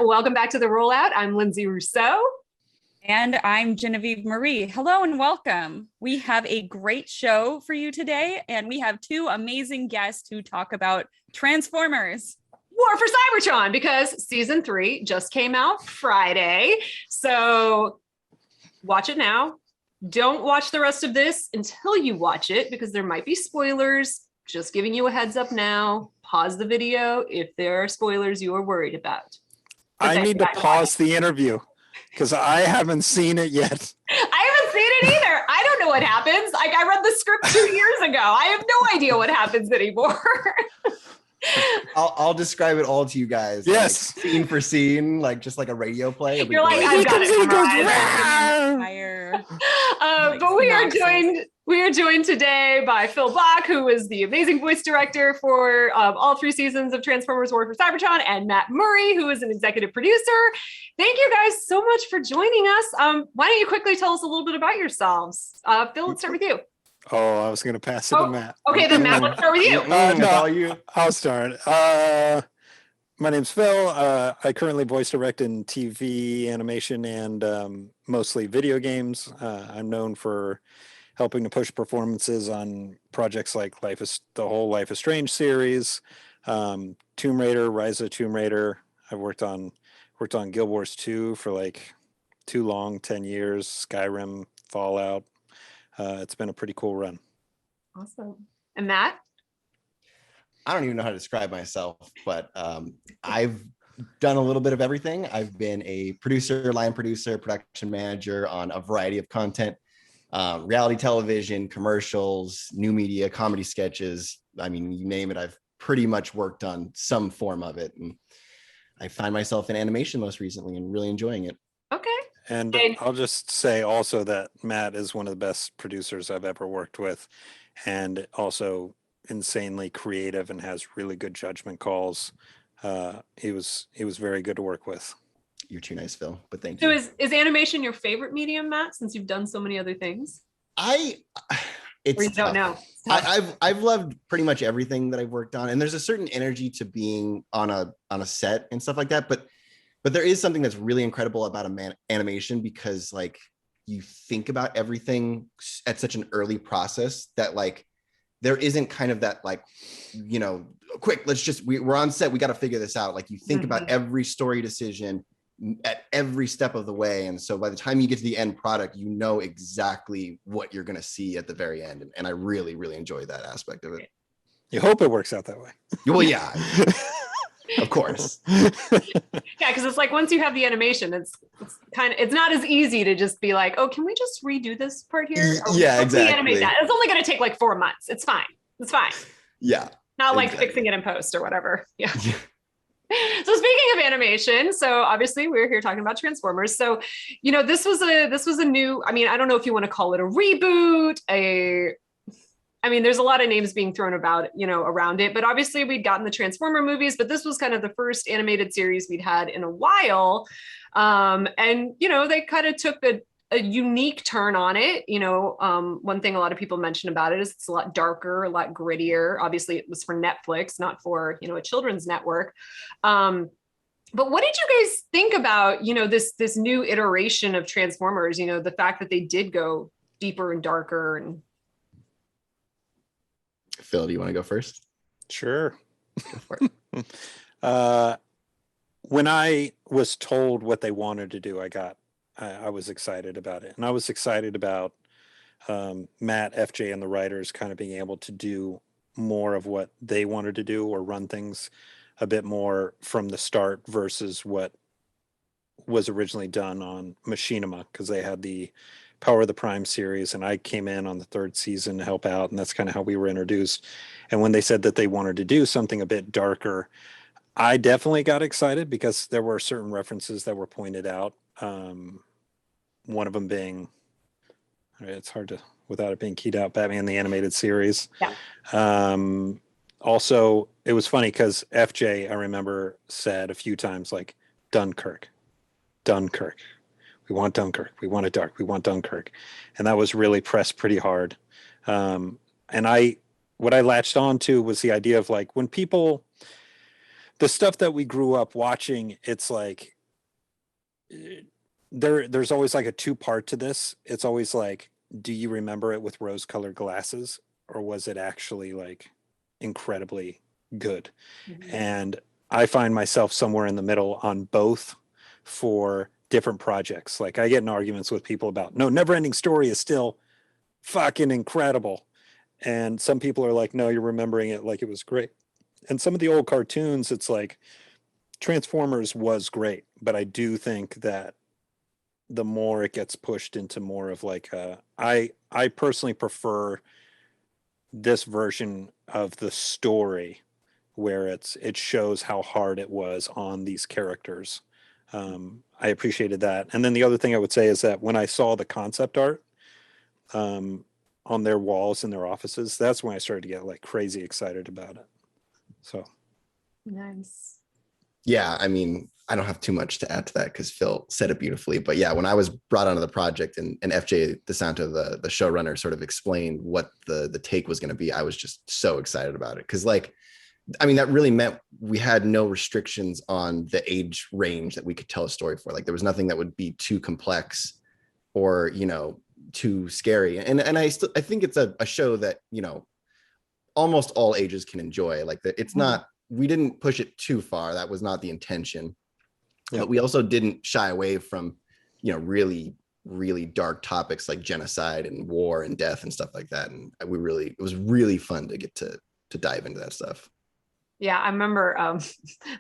Welcome back to the Rollout. I'm Linsay Rousseau. And I'm Genevieve Marie. Hello and welcome. We have a great show for you today, and we have two amazing guests to talk about Transformers. War for Cybertron, because season 3 just came out Friday. So watch it now. Don't watch the rest of this until you watch it, because there might be spoilers. Just giving you a heads up now. Pause the video if there are spoilers you are worried about. I need to pause the interview because I haven't seen it yet. I haven't seen it either. I don't know what happens. Like, I read the script 2 years ago. I have no idea what happens anymore. I'll describe it all to you guys. Yes. Like, scene for scene, like just like a radio play. You're like, I've got it memorized. But we are joined today by Phil Bache, who is the amazing voice director for all 3 seasons of Transformers War for Cybertron, and Matt Murray, who is an executive producer. Thank you guys so much for joining us. Why don't you quickly tell us a little bit about yourselves? Phil, let's start with you. Oh, I was going to pass it to Matt. Okay, then Matt, let's start with you. I'll start. My name's Phil. I currently voice direct in TV, animation, and mostly video games. I'm known for helping to push performances on projects like the whole Life is Strange series, Tomb Raider, Rise of Tomb Raider. I've worked on Guild Wars 2 for like too long, 10 years, Skyrim, Fallout. It's been a pretty cool run. Awesome. And Matt? I don't even know how to describe myself, but I've done a little bit of everything. I've been a producer, line producer, production manager on a variety of content, reality television, commercials, new media, comedy sketches. I mean, you name it, I've pretty much worked on some form of it. And I find myself in animation most recently and really enjoying it. Okay. And I'll just say also that Matt is one of the best producers I've ever worked with, and also insanely creative and has really good judgment calls. He was very good to work with. You're too nice, Phil, but thank you. So is animation your favorite medium, Matt, since you've done so many other things? Don't know. I've loved pretty much everything that I've worked on, and there's a certain energy to being on a set and stuff like that, but there is something that's really incredible about animation, because like you think about everything at such an early process that like there isn't kind of that like, you know, quick, we're on set, we got to figure this out. Like you think about every story decision at every step of the way. And so by the time you get to the end product, you know exactly what you're going to see at the very end. And I really, really enjoy that aspect of it. You hope it works out that way. Well, yeah. Of course. Yeah, because it's like once you have the animation, it's not as easy to just be like, oh, can we just redo this part here? Yeah, exactly. Animate that. It's only going to take like 4 months. It's fine. Yeah. Not like fixing it in post or whatever. Yeah. So speaking of animation, so obviously we're here talking about Transformers. So, you know, this was a new, I mean, I don't know if you want to call it a reboot, there's a lot of names being thrown about, you know, around it, but obviously we'd gotten the Transformer movies, but this was kind of the first animated series we'd had in a while. And, you know, they kind of took a unique turn on it. You know, one thing a lot of people mention about it is it's a lot darker, a lot grittier. Obviously it was for Netflix, not for, you know, a children's network. But what did you guys think about, you know, this new iteration of Transformers, you know, the fact that they did go deeper and darker? And Phil, do you want to go first? Sure. Go for it. When I was told what they wanted to do, I was excited about it. And I was excited about Matt, FJ, and the writers kind of being able to do more of what they wanted to do, or run things a bit more from the start versus what was originally done on Machinima, because they had the Power of the Prime series, and I came in on the 3rd season to help out, and that's kind of how we were introduced. And when they said that they wanted to do something a bit darker, I definitely got excited, because there were certain references that were pointed out. One of them being, it's hard to, without it being keyed out, Batman the Animated Series. Yeah. Also, it was funny because FJ, I remember, said a few times, like, Dunkirk. We want Dunkirk. We want it dark. We want Dunkirk. And that was really pressed pretty hard. And what I latched on to was the idea of like, when people, the stuff that we grew up watching, it's like there's always like a two-part to this. It's always like, do you remember it with rose-colored glasses, or was it actually like incredibly good? Mhm. And I find myself somewhere in the middle on both for different projects. Like I get in arguments with people about, no, Never Ending Story is still fucking incredible. And some people are like, no, you're remembering it like it was great. And some of the old cartoons, it's like Transformers was great, but I do think that the more it gets pushed into more of like I personally prefer this version of the story where it shows how hard it was on these characters. I appreciated that. And then the other thing I would say is that when I saw the concept art on their walls in their offices, that's when I started to get like crazy excited about it. So Nice. Yeah, I mean, I don't have too much to add to that because Phil said it beautifully. But yeah, when I was brought onto the project and FJ DeSanto, the showrunner, sort of explained what the take was going to be, I was just so excited about it. Because like, I mean, that really meant we had no restrictions on the age range that we could tell a story for. Like there was nothing that would be too complex or, you know, too scary. And I think it's a show that, you know, almost all ages can enjoy. Like that, it's not, we didn't push it too far. That was not the intention. Yeah. But we also didn't shy away from, you know, really, really dark topics like genocide and war and death and stuff like that. And it was really fun to get to dive into that stuff. Yeah, I remember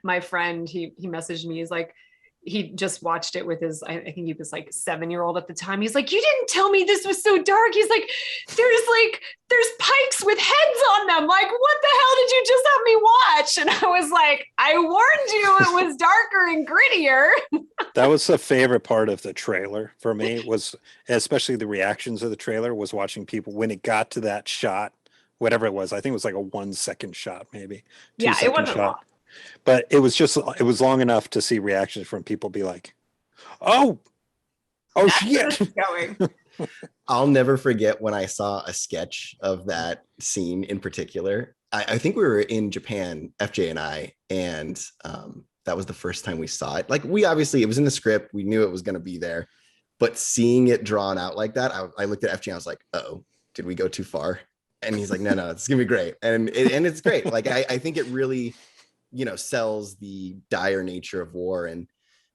my friend, he messaged me, he's like, he just watched it with his, I think he was like 7-year-old at the time. He's like, you didn't tell me this was so dark. He's like, there's pikes with heads on them. Like, what the hell did you just have me watch? And I was like, I warned you it was darker and grittier. that was the favorite part of the trailer for me, was especially the reactions of the trailer, was watching people when it got to that shot, whatever it was. I think it was like a 1-second shot, maybe. Yeah, it wasn't long. But it was long enough to see reactions from people be like, oh shit. Going. I'll never forget when I saw a sketch of that scene in particular. I think we were in Japan, FJ and I, and that was the first time we saw it. Like we obviously, it was in the script. We knew it was going to be there, but seeing it drawn out like that, I looked at FJ and I was like, uh-oh, did we go too far? And he's like, no, it's going to be great. And it's great. Like, I think it really, you know, sells the dire nature of war and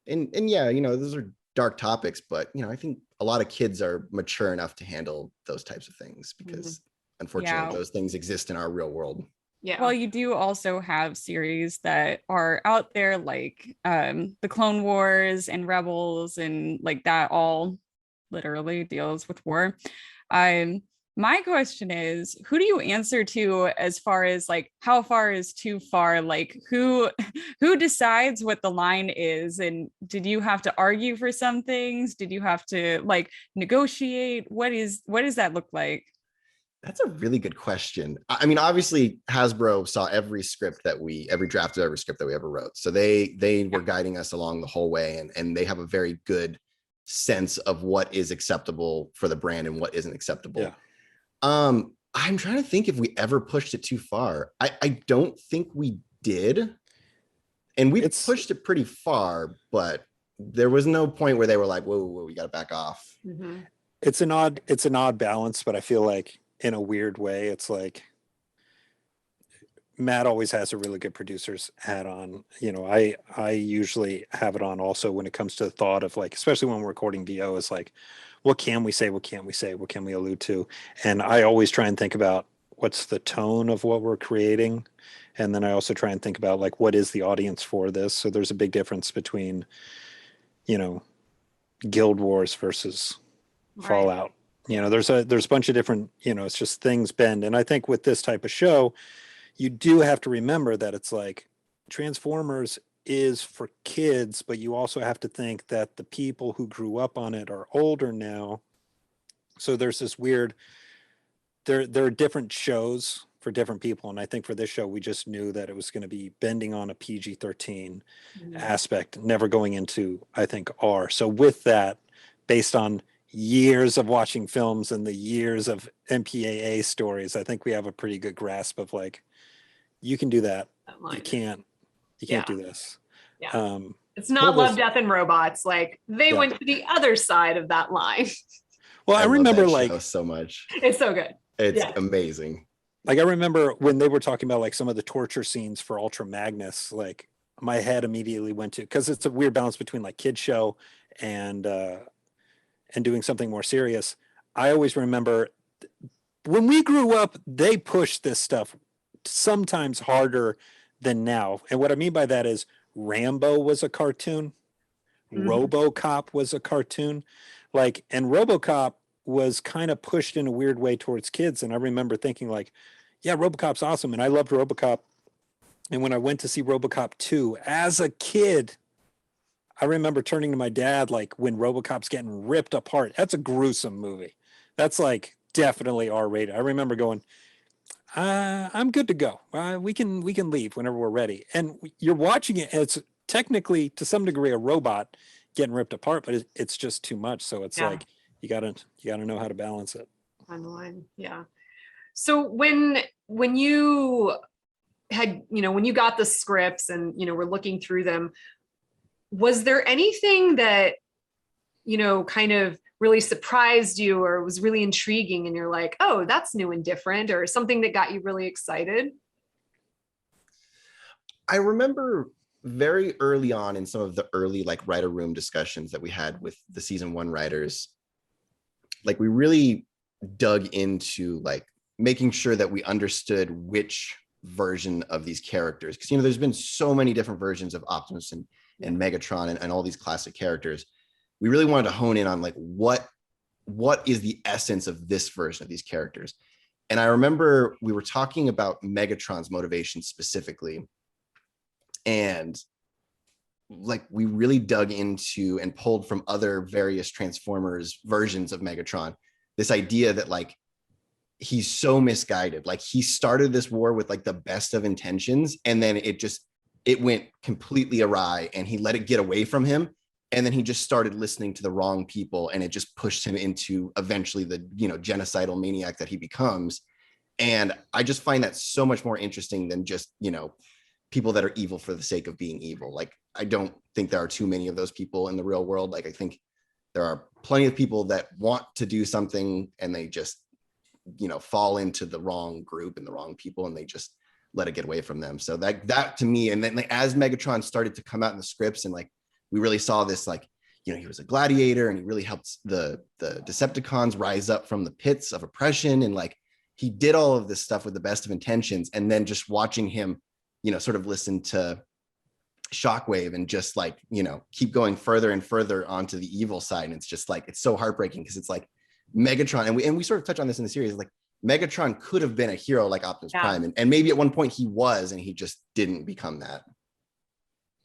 yeah, you know, those are dark topics, but you know, I think a lot of kids are mature enough to handle those types of things because unfortunately those things exist in our real world. Yeah. Well, you do also have series that are out there like the Clone Wars and Rebels, and like that all literally deals with war. My question is, who do you answer to as far as like how far is too far? Like who decides what the line is? And did you have to argue for some things? Did you have to like negotiate? What does that look like? That's a really good question. I mean, obviously Hasbro saw every draft of every script that we ever wrote. So they were guiding us along the whole way, and they have a very good sense of what is acceptable for the brand and what isn't acceptable. Yeah. I'm trying to think if we ever pushed it too far. I don't think we did. And we pushed it pretty far, but there was no point where they were like, whoa, we got to back off. Mm-hmm. It's an odd balance, but I feel like in a weird way, it's like Matt always has a really good producer's hat on. You know, I usually have it on also when it comes to the thought of like, especially when we're recording VO, is like, what can we say? What can't we say? What can we allude to? And I always try and think about what's the tone of what we're creating. And then I also try and think about like, what is the audience for this? So there's a big difference between, you know, Guild Wars versus Fallout. You know, there's a bunch of different, you know, it's just things bend. And I think with this type of show, you do have to remember that it's like Transformers is for kids, but you also have to think that the people who grew up on it are older now. So there's this weird, there are different shows for different people. And I think for this show, we just knew that it was going to be bending on a PG-13 aspect, never going into, I think, R. So with that, based on years of watching films and the years of MPAA stories, I think we have a pretty good grasp of like, you can do that. You can't You can't do this. Yeah. Um, It's not Love, Death, and Robots. Like they went to the other side of that line. Well, I remember love that like show so much. It's so good. It's amazing. Like I remember when they were talking about like some of the torture scenes for Ultra Magnus, like my head immediately went to, because it's a weird balance between like kid show and doing something more serious. I always remember when we grew up, they pushed this stuff sometimes harder than now. And what I mean by that is Rambo was a cartoon. RoboCop was a cartoon. Like, and RoboCop was kind of pushed in a weird way towards kids. And I remember thinking like, yeah, RoboCop's awesome. And I loved RoboCop. And when I went to see RoboCop 2 as a kid, I remember turning to my dad, like when RoboCop's getting ripped apart. That's a gruesome movie. That's like definitely R-rated. I remember going, I'm good to go. We can leave whenever we're ready. And you're watching it. And it's technically to some degree a robot getting ripped apart, but it's just too much. So it's like you gotta know how to balance it. On the line, yeah. So when you had, when you got the scripts and we're looking through them, was there anything that kind of really surprised you or was really intriguing and you're like, oh, that's new and different, or something that got you really excited? I remember very early on in some of the early like writer room discussions that we had with the season 1 writers, like we really dug into like making sure that we understood which version of these characters, because there's been so many different versions of Optimus and Megatron and all these classic characters. We really wanted to hone in on like what is the essence of this version of these characters. And I remember we were talking about Megatron's motivation specifically, and like we really dug into and pulled from other various Transformers versions of Megatron this idea that like he's so misguided. Like he started this war with like the best of intentions, and then it went completely awry and he let it get away from him. And then he just started listening to the wrong people, and it just pushed him into eventually the genocidal maniac that he becomes. And I just find that so much more interesting than just people that are evil for the sake of being evil. Like I don't think there are too many of those people in the real world. Like I think there are plenty of people that want to do something and they just fall into the wrong group and the wrong people, and they just let it get away from them. So that to me, and then like, as Megatron started to come out in the scripts, and like we really saw this, like he was a gladiator and he really helped the Decepticons rise up from the pits of oppression, and like he did all of this stuff with the best of intentions. And then just watching him sort of listen to Shockwave and just like keep going further and further onto the evil side, and it's just like it's so heartbreaking, because it's like Megatron, and we sort of touch on this in the series, like Megatron could have been a hero like Optimus Prime, and maybe at one point he was, and he just didn't become that.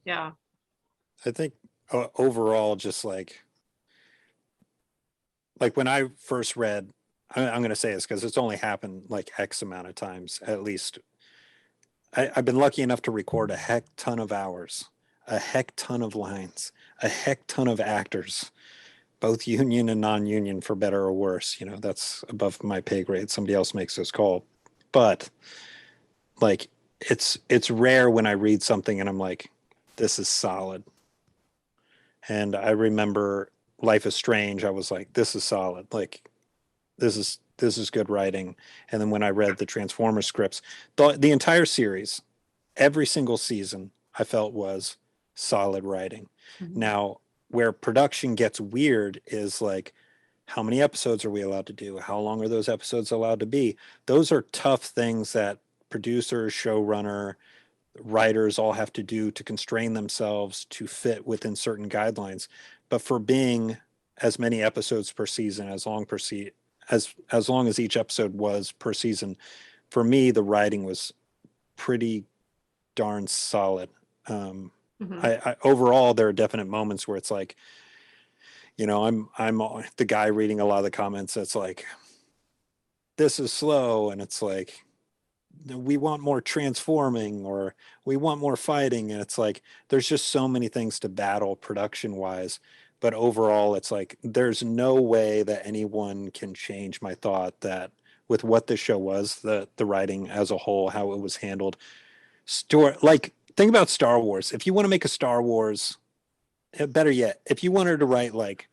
Yeah. I think overall, just like when I first read, I'm going to say this because it's only happened like X amount of times, at least. I've been lucky enough to record a heck ton of hours, a heck ton of lines, a heck ton of actors, both union and non-union, for better or worse. That's above my pay grade. Somebody else makes this call. But like, it's rare when I read something and I'm like, this is solid. And I remember Life is Strange. I was like, this is solid. Like, this is good writing. And then when I read the Transformers scripts, the entire series, every single season, I felt was solid writing. Mm-hmm. Now, where production gets weird is like, how many episodes are we allowed to do? How long are those episodes allowed to be? Those are tough things that producers, showrunner, writers all have to do to constrain themselves to fit within certain guidelines. But for being as many episodes per season, as long as each episode was per season, for me the writing was pretty darn solid. I overall, there are definite moments where it's like, I'm the guy reading a lot of the comments that's like, this is slow, and it's like, we want more transforming, or we want more fighting, and it's like there's just so many things to battle production wise. But overall, it's like there's no way that anyone can change my thought that with what the show was, the writing as a whole, how it was handled, like think about Star Wars. If you want to make a Star Wars, better yet, if you wanted to write like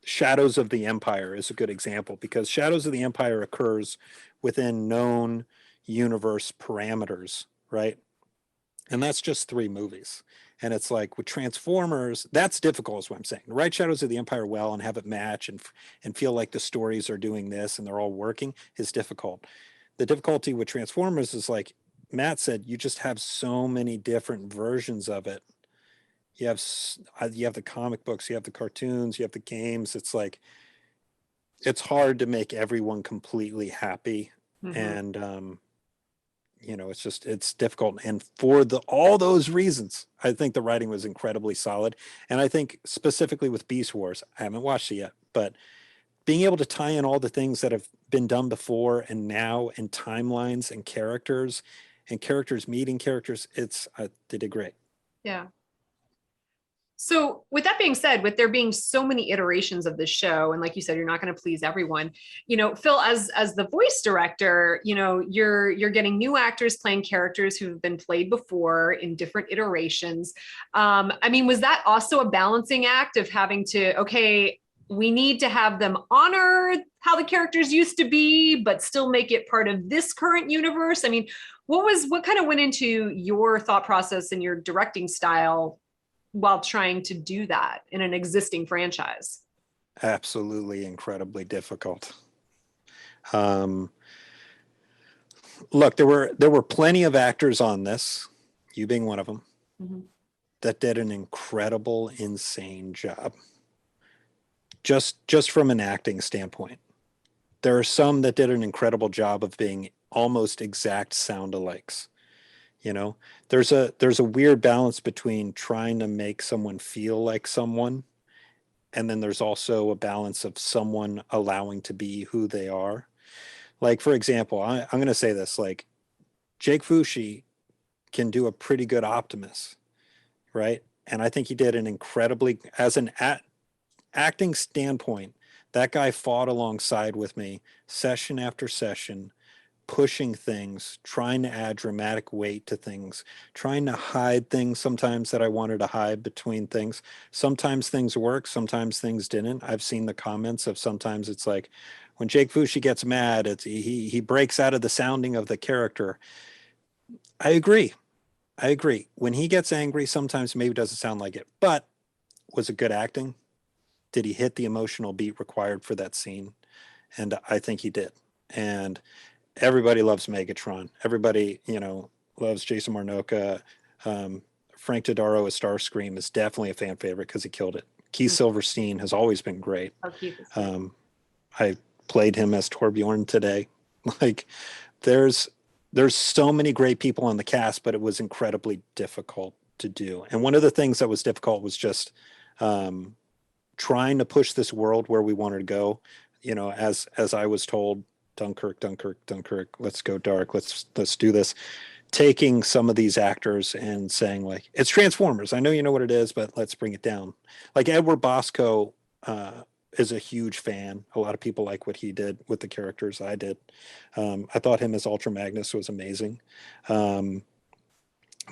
Shadows of the Empire is a good example, because Shadows of the Empire occurs within known universe parameters, right? And that's just 3 movies. And it's like with Transformers, that's difficult is what I'm saying. To write Shadows of the Empire well and have it match and feel like the stories are doing this and they're all working is difficult. The difficulty with Transformers is, like Matt said, you just have so many different versions of it. You have the comic books, you have the cartoons, you have the games. It's like, it's hard to make everyone completely happy. Mhm. And it's difficult. And for all those reasons, I think the writing was incredibly solid. And I think specifically with Beast Wars, I haven't watched it yet, but being able to tie in all the things that have been done before and now, and timelines and characters meeting characters, they did great. Yeah. So with that being said, with there being so many iterations of this show, and like you said, you're not going to please everyone, Phil, as the voice director, you're getting new actors playing characters who've been played before in different iterations. Was that also a balancing act of having to, okay, we need to have them honor how the characters used to be, but still make it part of this current universe? What kind of went into your thought process and your directing style while trying to do that in an existing franchise? Absolutely incredibly difficult. Look, there were plenty of actors on this, you being one of them, Mm-hmm. that did an incredible, insane job. Just from an acting standpoint. There are some that did an incredible job of being almost exact sound-alikes. There's a weird balance between trying to make someone feel like someone, and then there's also a balance of someone allowing to be who they are. Like, for example, I'm going to say this, like Jake Fushi can do a pretty good Optimus, right? And I think he did an incredibly, as an acting standpoint, that guy fought alongside with me session after session, pushing things, trying to add dramatic weight to things, trying to hide things sometimes that I wanted to hide between things. Sometimes things work, sometimes things didn't. I've seen the comments of sometimes it's like when Jake Fushi gets mad, he breaks out of the sounding of the character. I agree. When he gets angry, sometimes maybe doesn't sound like it, but was it good acting? Did he hit the emotional beat required for that scene? And I think he did. And everybody loves Megatron. Everybody, loves Jason Marnocha. Frank Todaro as Starscream is definitely a fan favorite because he killed it. Keith Silverstein has always been great. I played him as Torbjorn today. Like, there's so many great people on the cast, but it was incredibly difficult to do. And one of the things that was difficult was just trying to push this world where we wanted to go. As I was told, Dunkirk, let's go dark, let's do this. Taking some of these actors and saying, like, it's Transformers, I know you know what it is, but let's bring it down. Like Edward Bosco is a huge fan. A lot of people like what he did with the characters. I did. I thought him as Ultra Magnus was amazing. But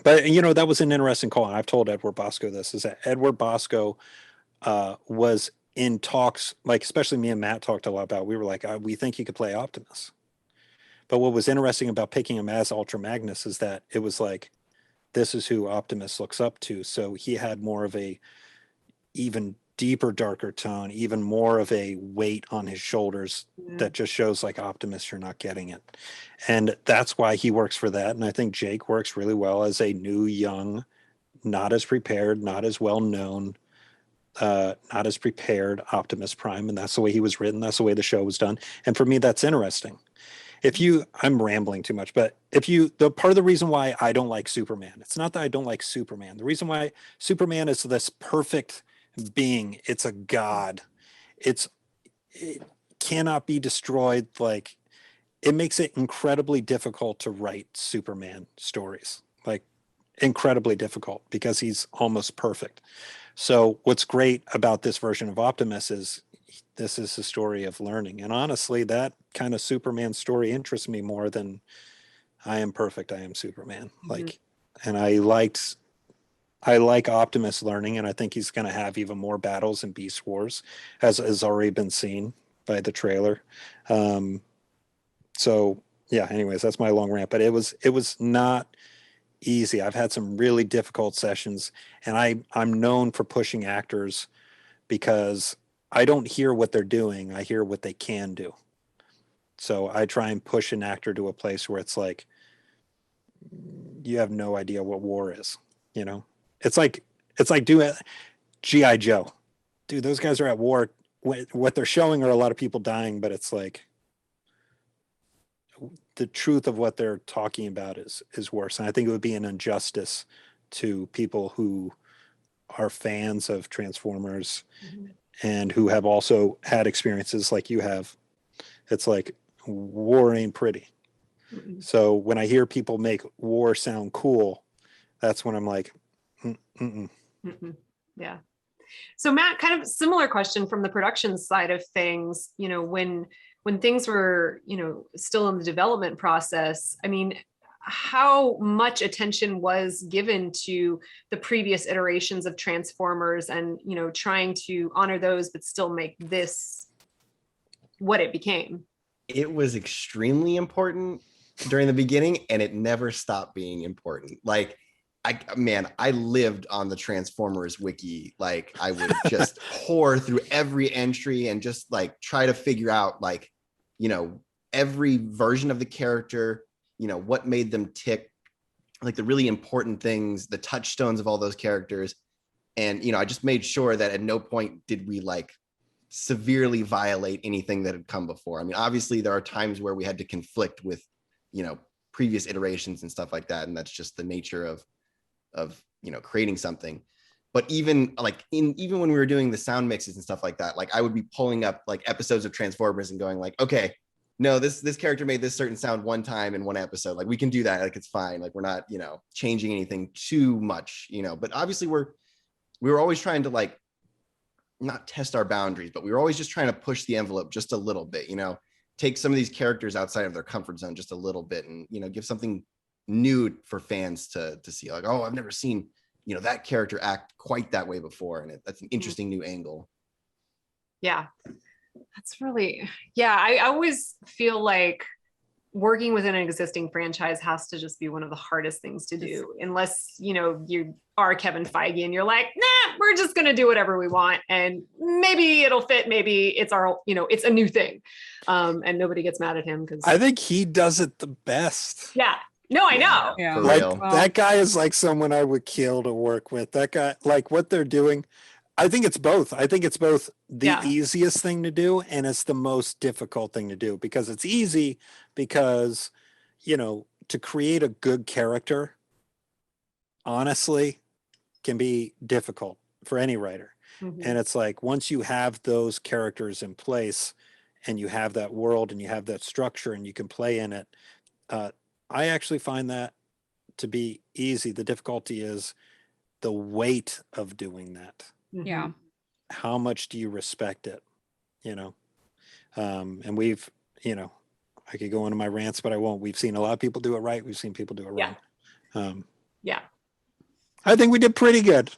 that was an interesting call, and I've told Edward Bosco this, is that Edward Bosco was in talks, like especially me and Matt talked a lot about, we were like, we think he could play Optimus. But what was interesting about picking him as Ultra Magnus is that it was like, this is who Optimus looks up to. So he had more of a even deeper, darker tone, even more of a weight on his shoulders that just shows like, Optimus, you're not getting it. And that's why he works for that. And I think Jake works really well as a new, young, not as prepared, not as well known, not as prepared Optimus Prime. And that's the way he was written. That's the way the show was done. And for me, that's interesting. I'm rambling too much, but the part of the reason why I don't like Superman, it's not that I don't like Superman. The reason why Superman is this perfect being, it's a god. It cannot be destroyed. Like, it makes it incredibly difficult to write Superman stories, like incredibly difficult, because he's almost perfect. So what's great about this version of Optimus is this is a story of learning. And honestly, that kind of Superman story interests me more than I am perfect, I am Superman. Like, And I like Optimus learning, and I think he's going to have even more battles in Beast Wars, as has already been seen by the trailer. So yeah, anyways, that's my long rant, but it was not easy. I've had some really difficult sessions, and I'm known for pushing actors because I don't hear what they're doing. I hear what they can do. So I try and push an actor to a place where it's like, you have no idea what war is, you know? It's like doing G.I. Joe. Dude, those guys are at war. What they're showing are a lot of people dying, but it's like the truth of what they're talking about is worse. And I think it would be an injustice to people who are fans of Transformers and who have also had experiences like you have. It's like, war ain't pretty. So when I hear people make war sound cool, that's when I'm like, yeah. So Matt, kind of similar question from the production side of things, you know, when things were, you know, still in the development process, I mean, how much attention was given to the previous iterations of Transformers and, you know, trying to honor those, but still make this what it became? It was extremely important during the beginning, and it never stopped being important. Like, I lived on the Transformers wiki. Like, I would just pour through every entry and just like try to figure out, like, you know, every version of the character, you know, what made them tick, like the really important things, the touchstones of all those characters. And, you know, I just made sure that at no point did we like severely violate anything that had come before. I mean, obviously there are times where we had to conflict with, you know, previous iterations and stuff like that. And that's just the nature of, you know, creating something. But even like even when we were doing the sound mixes and stuff like that, like I would be pulling up like episodes of Transformers and going like, okay, no, this character made this certain sound one time in one episode. Like, we can do that. Like, it's fine. Like, we're not, you know, changing anything too much, you know, but obviously we were always trying to like not test our boundaries, but we were always just trying to push the envelope just a little bit, you know, take some of these characters outside of their comfort zone just a little bit and, you know, give something new for fans to see. Like, oh, I've never seen, you know, that character act quite that way before. And that's an interesting new angle. Yeah, that's really, yeah. I always feel like working within an existing franchise has to just be one of the hardest things to do, unless, you know, you are Kevin Feige and you're like, nah, we're just going to do whatever we want. And maybe it'll fit. Maybe it's our, you know, it's a new thing. And nobody gets mad at him because I think he does it the best. Yeah. No, I know. Yeah. For Like real. that guy is like someone I would kill to work with. That guy, like what they're doing. I think it's both. I think it's both the easiest thing to do and it's the most difficult thing to do, because it's easy because, you know, to create a good character, honestly, can be difficult for any writer. And it's like, once you have those characters in place and you have that world and you have that structure and you can play in it, I actually find that to be easy. The difficulty is the weight of doing that. Yeah. How much do you respect it? You know, and we've, you know, I could go into my rants, but I won't. We've seen a lot of people do it right. We've seen people do it wrong. Yeah. I think we did pretty good.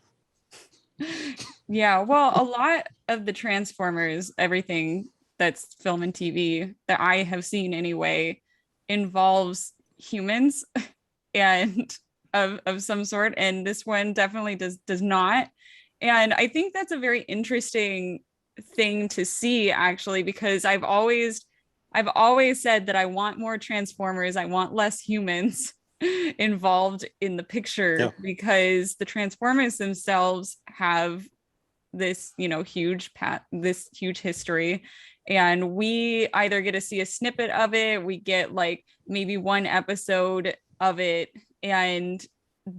Yeah. Well, a lot of the Transformers, everything that's film and TV that I have seen anyway, involves humans and of some sort. And this one definitely does not. And I think that's a very interesting thing to see, actually, because I've always said that I want more Transformers. I want less humans involved in the picture, because the Transformers themselves have this, you know, huge history, and we either get to see a snippet of it, we get like maybe one episode of it, and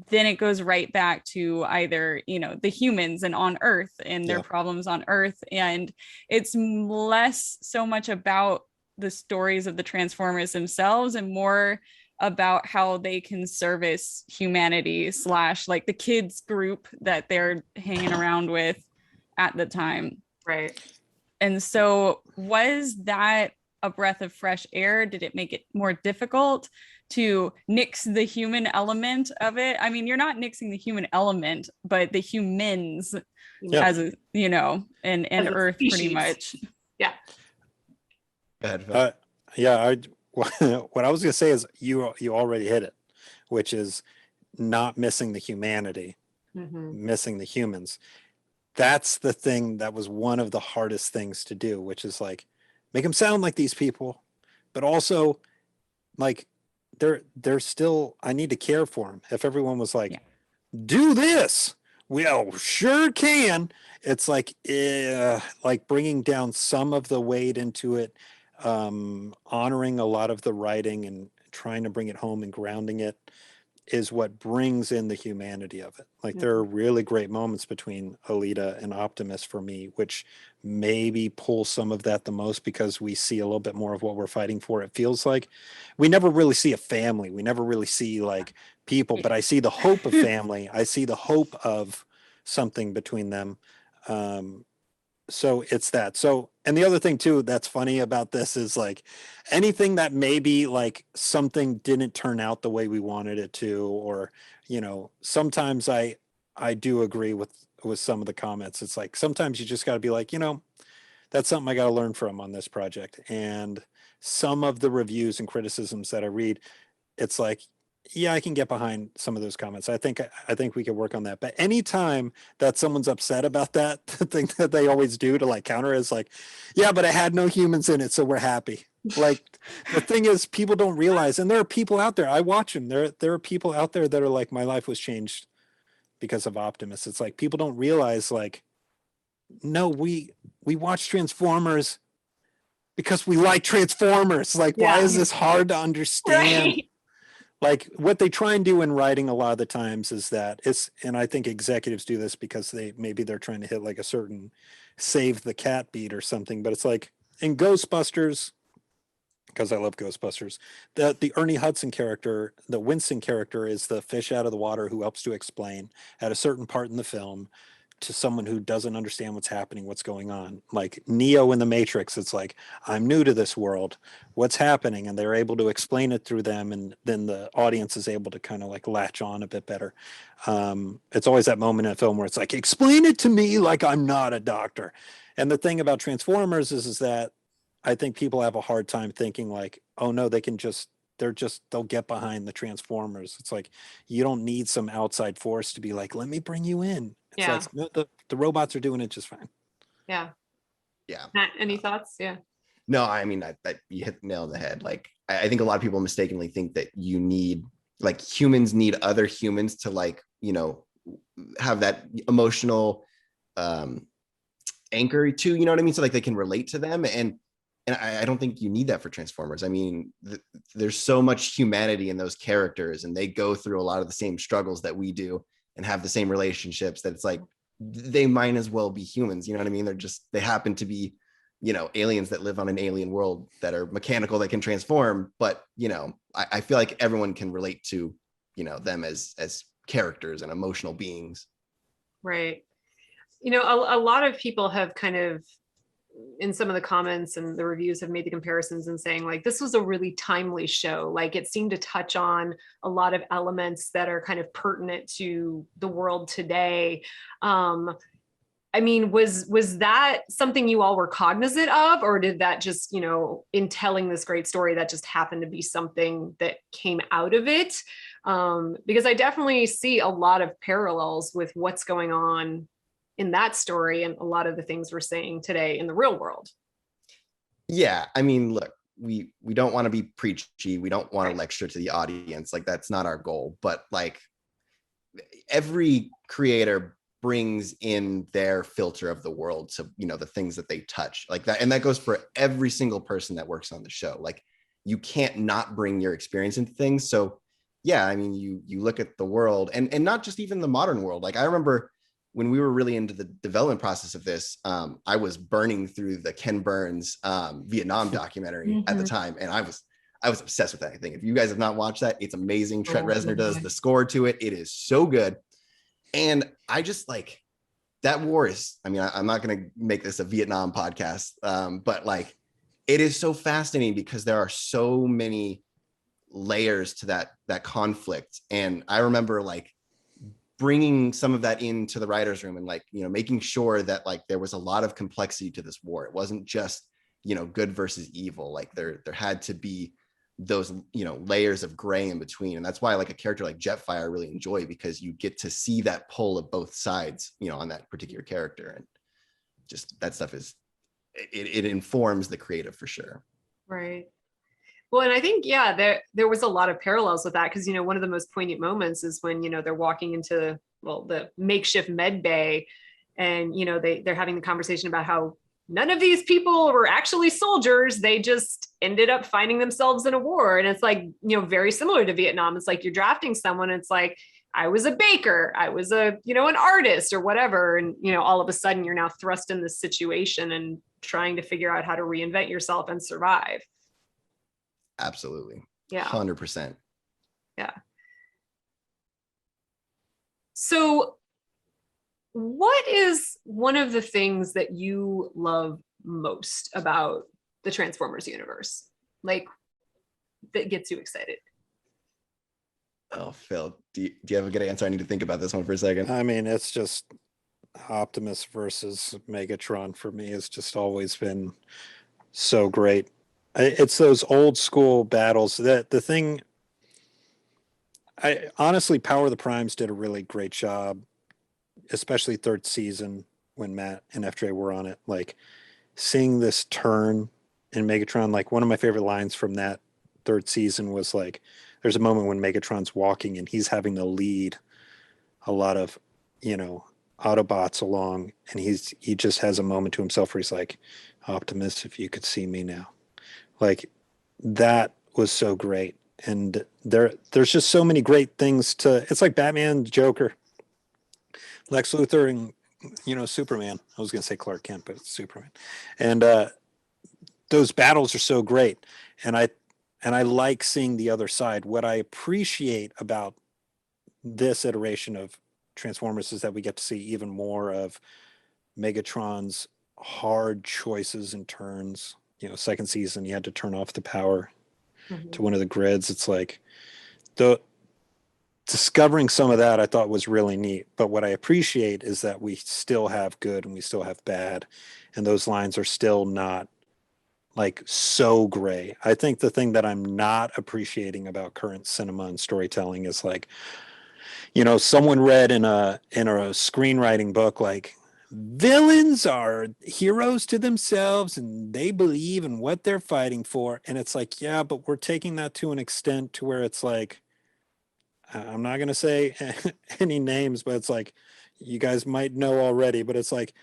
then it goes right back to either, you know, the humans and on Earth and their problems on Earth. And it's less so much about the stories of the Transformers themselves and more about how they can service humanity / like the kids group that they're hanging around with at the time. Right. And so was that a breath of fresh air? Did it make it more difficult to nix the human element of it. I mean, you're not nixing the human element, but the humans as a, you know, and Earth pretty much. Yeah. Yeah, what I was gonna say is you already hit it, which is not missing the humanity, missing the humans. That's the thing that was one of the hardest things to do, which is like make them sound like these people, but also like they're still, I need to care for them. If everyone was like, do this, well, sure can. It's like bringing down some of the weight into it, honoring a lot of the writing and trying to bring it home and grounding it is what brings in the humanity of it. Like there are really great moments between Alita and Optimus for me, which maybe pull some of that the most because we see a little bit more of what we're fighting for. It feels like we never really see a family. We never really see like people, but I see the hope of family. I see the hope of something between them. So it's that. So, and the other thing too that's funny about this is like anything that maybe like something didn't turn out the way we wanted it to, or you know, sometimes I do agree with some of the comments. It's like sometimes you just got to be like, you know, that's something I got to learn from on this project. And some of the reviews and criticisms that I read, it's like, yeah, I can get behind some of those comments. I think we could work on that. But anytime that someone's upset about that, the thing that they always do to like counter is like, yeah, but it had no humans in it, so we're happy. Like the thing is, people don't realize, and there are people out there. I watch them. There are people out there that are like, my life was changed because of Optimus. It's like people don't realize, like, no, we watch Transformers because we like Transformers. Like, why is this hard to understand? Right. Like what they try and do in writing a lot of the times is that it's, and I think executives do this because they're trying to hit like a certain save the cat beat or something, but it's like in Ghostbusters, because I love Ghostbusters, the Ernie Hudson character, the Winston character is the fish out of the water who helps to explain at a certain part in the film to someone who doesn't understand what's happening, what's going on. Like Neo in the Matrix, it's like, I'm new to this world, what's happening? And they're able to explain it through them, and then the audience is able to kind of like latch on a bit better. It's always that moment in a film where it's like, explain it to me like I'm not a doctor. And the thing about Transformers is that I think people have a hard time thinking like, oh no, they'll get behind the Transformers. It's like, you don't need some outside force to be like, let me bring you in. It's like, no, the robots are doing it just fine. Yeah. Yeah. Matt, any thoughts? Yeah. No, I mean, that you hit the nail on the head. Like, I think a lot of people mistakenly think that you need, like, humans need other humans to, like, you know, have that emotional anchor to, you know what I mean? So like they can relate to them. And I don't think you need that for Transformers. I mean, there's so much humanity in those characters, and they go through a lot of the same struggles that we do and have the same relationships, that it's like, they might as well be humans. You know what I mean? They happen to be, you know, aliens that live on an alien world that are mechanical, that can transform. But, you know, I feel like everyone can relate to, you know, them as characters and emotional beings. Right. You know, a lot of people have kind of, in some of the comments and the reviews, have made the comparisons and saying like, this was a really timely show. Like it seemed to touch on a lot of elements that are kind of pertinent to the world today. I mean, was that something you all were cognizant of, or did that just, you know, in telling this great story, that just happened to be something that came out of it? Because I definitely see a lot of parallels with what's going on in that story and a lot of the things we're saying today in the real world. Yeah, I mean, look, we don't want to be preachy. We don't want to lecture to the audience. Like, that's not our goal. But like, every creator brings in their filter of the world to, you know, the things that they touch, like that. And that goes for every single person that works on the show. Like, you can't not bring your experience into things. So yeah, I mean, you look at the world, and not just even the modern world. Like, I remember when we were really into the development process of this, I was burning through the Ken Burns Vietnam documentary at the time. And I was obsessed with that. I think if you guys have not watched that, it's amazing. Trent Reznor does the score to it. It is so good. And I just like, that war is, I mean, I'm not going to make this a Vietnam podcast, but like, it is so fascinating because there are so many layers to that conflict. And I remember like bringing some of that into the writer's room and like, you know, making sure that like there was a lot of complexity to this war. It wasn't just, you know, good versus evil. Like there had to be those, you know, layers of gray in between. And that's why like a character like Jetfire I really enjoy, because you get to see that pull of both sides, you know, on that particular character. And just that stuff is, it informs the creative for sure. Right. Well, and I think, yeah, there was a lot of parallels with that, because, you know, one of the most poignant moments is when, you know, they're walking into, well, the makeshift med bay, and, you know, they're having the conversation about how none of these people were actually soldiers. They just ended up finding themselves in a war. And it's like, you know, very similar to Vietnam. It's like you're drafting someone. It's like, I was a baker, I was a, you know, an artist or whatever. And, you know, all of a sudden you're now thrust in this situation and trying to figure out how to reinvent yourself and survive. Absolutely. Yeah. 100%. Yeah. So what is one of the things that you love most about the Transformers universe? Like, that gets you excited? Oh, Phil, do you have a good answer? I need to think about this one for a second. I mean, it's just Optimus versus Megatron for me has just always been so great. It's those old school battles that the thing. I honestly, Power of the Primes did a really great job, especially third season when Matt and FJ were on it. Like seeing this turn in Megatron, like one of my favorite lines from that third season was like, there's a moment when Megatron's walking and he's having to lead a lot of, you know, Autobots along, and he just has a moment to himself where he's like, Optimus, if you could see me now. Like that was so great. And there's just so many great things to, it's like Batman, Joker, Lex Luthor, and, you know, Superman. I was going to say Clark Kent, but it's Superman. And those battles are so great. And I like seeing the other side. What I appreciate about this iteration of Transformers is that we get to see even more of Megatron's hard choices and turns. You know, second season, you had to turn off the power to one of the grids. It's like discovering some of that I thought was really neat. But what I appreciate is that we still have good and we still have bad. And those lines are still not like so gray. I think the thing that I'm not appreciating about current cinema and storytelling is like, you know, someone read in a screenwriting book, like, villains are heroes to themselves and they believe in what they're fighting for. And it's like, yeah, but we're taking that to an extent to where it's like, I'm not going to say any names, but it's like, you guys might know already, but it's like,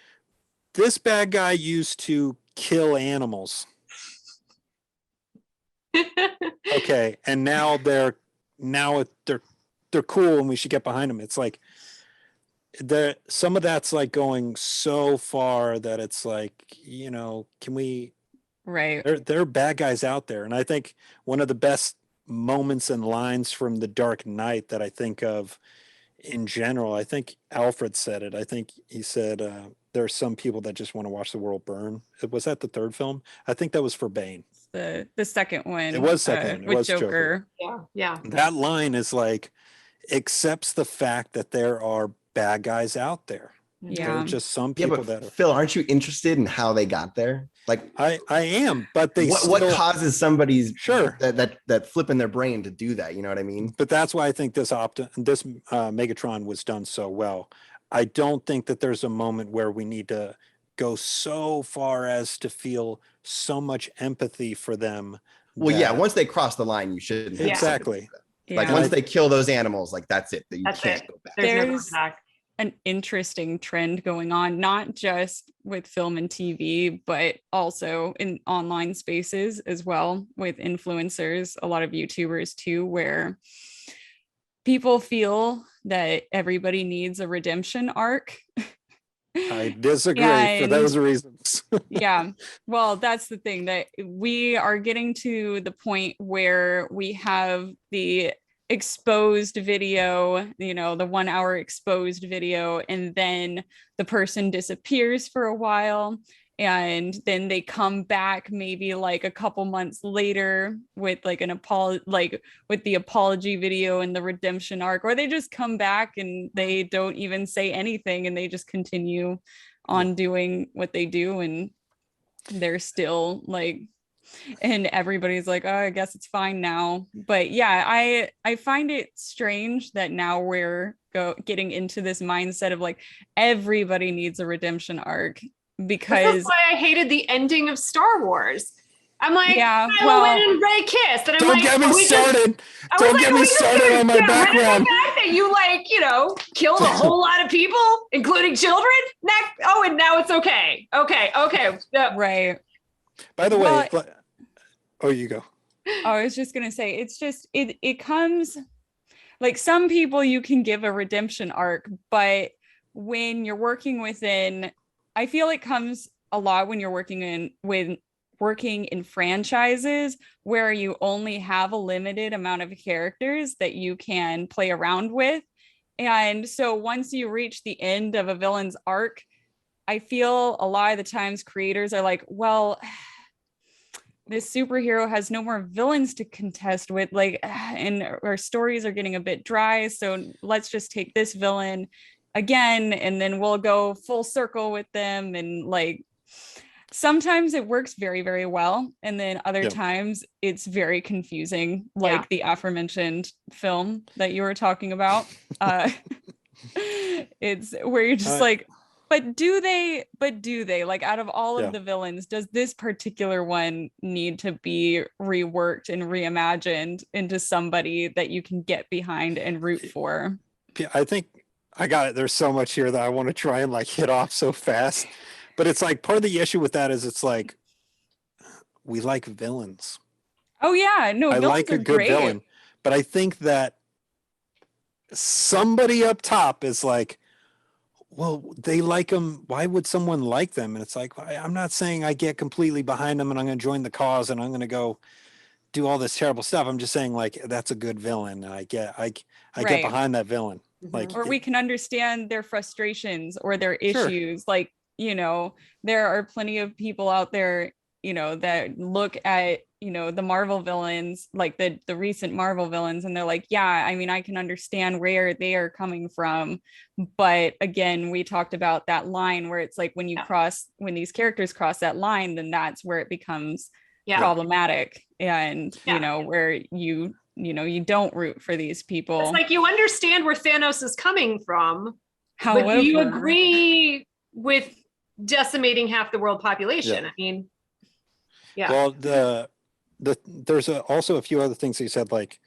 this bad guy used to kill animals. Okay. And now they're cool and we should get behind them. It's like, some of that's like going so far that it's like, you know, can we, Right. there are bad guys out there. And I think one of the best moments and lines from The Dark Knight that I think of in general, I think Alfred said it. I think he said, there are some people that just want to watch the world burn. Was that the third film? I think that was for Bane. The second one. It was second. It with was Joker. Yeah. That line is like, accepts the fact that there are bad guys out there. Yeah. There are just some people that are. Phil, aren't you interested in how they got there? Like I am, but they what causes somebody's that flip in their brain to do that? You know what I mean? But that's why I think this Megatron was done so well. I don't think that there's a moment where we need to go so far as to feel so much empathy for them. Well, yeah, once they cross the line, you shouldn't. Exactly. Like once they kill those animals, like that's it. That you can't go back. There's never back. An interesting trend going on, not just with film and TV, but also in online spaces as well, with influencers, a lot of YouTubers too, where people feel that everybody needs a redemption arc. I disagree for those reasons. Yeah. Well, that's the thing, that we are getting to the point where we have the exposed video, you know, the 1 hour exposed video, and then the person disappears for a while and then they come back maybe like a couple months later with like an with the apology video and the redemption arc, or they just come back and they don't even say anything and they just continue on doing what they do, and they're still like, and everybody's like, oh, I guess it's fine now. But yeah, I find it strange that now we're getting into this mindset of like everybody needs a redemption arc, because this is why I hated the ending of Star Wars. I'm like, yeah, Kylo Ren and Rey kissed, and I'm Don't like, get me started. Don't get me started on my background. The fact that you like, you know, killed a whole lot of people, including children. Next, oh, and now it's okay. Okay. Right. By the way, oh, you go. I was just gonna say, it's just it comes like, some people you can give a redemption arc, but when you're working within, I feel it comes a lot when you're working in franchises where you only have a limited amount of characters that you can play around with. And so once you reach the end of a villain's arc, I feel a lot of the times creators are like, well, this superhero has no more villains to contest with, like, and our stories are getting a bit dry, so let's just take this villain again and then we'll go full circle with them. And like, sometimes it works very, very well, and then other times it's very confusing, like the aforementioned film that you were talking about. It's where you're just like, but do they like, out of all of the villains, does this particular one need to be reworked and reimagined into somebody that you can get behind and root for? I think I got it. There's so much here that I want to try and like hit off so fast, but it's like, part of the issue with that is it's like, we like villains. Oh yeah, no, I like a good villain, but I think that somebody up top is like, well, they like them. Why would someone like them? And it's like, I'm not saying I get completely behind them and I'm going to join the cause and I'm going to go do all this terrible stuff. I'm just saying, like, that's a good villain. I get behind that villain. Like, or we can understand their frustrations or their issues. Like, you know, there are plenty of people out there, you know, that look at, you know, the Marvel villains, like the recent Marvel villains, and they're like, yeah, I mean, I can understand where they are coming from. But again, we talked about that line where it's like, when these characters cross that line, then that's where it becomes problematic. And, you know, where you don't root for these people. It's like, you understand where Thanos is coming from, however, but you agree with decimating half the world population. I mean, well, there's also a few other things that you said, like,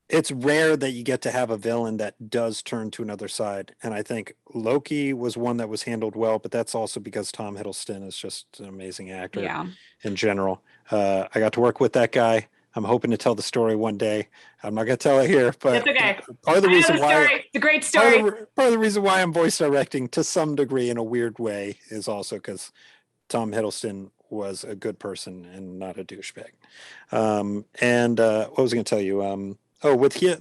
it's rare that you get to have a villain that does turn to another side. And I think Loki was one that was handled well, but that's also because Tom Hiddleston is just an amazing actor in general. I got to work with that guy. I'm hoping to tell the story one day. I'm not going to tell it here, but it's okay. Part of the reason why it's a great story. Part of the reason wwhy I'm voice directing to some degree in a weird way is also because Tom Hiddleston was a good person and not a douchebag. And what was I going to tell you?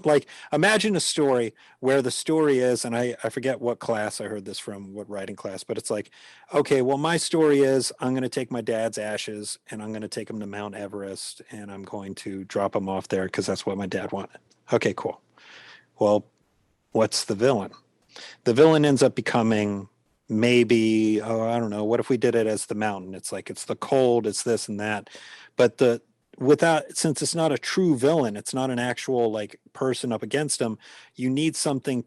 Like, imagine a story where the story is, and I forget what class I heard this from, what writing class, but it's like, okay, well, my story is I'm going to take my dad's ashes and I'm going to take them to Mount Everest and I'm going to drop them off there because that's what my dad wanted. Okay, cool. Well, what's the villain? The villain ends up becoming maybe, I don't know, what if we did it as the mountain? It's like, it's the cold, it's this and that. But since it's not a true villain, it's not an actual like person up against him, you need something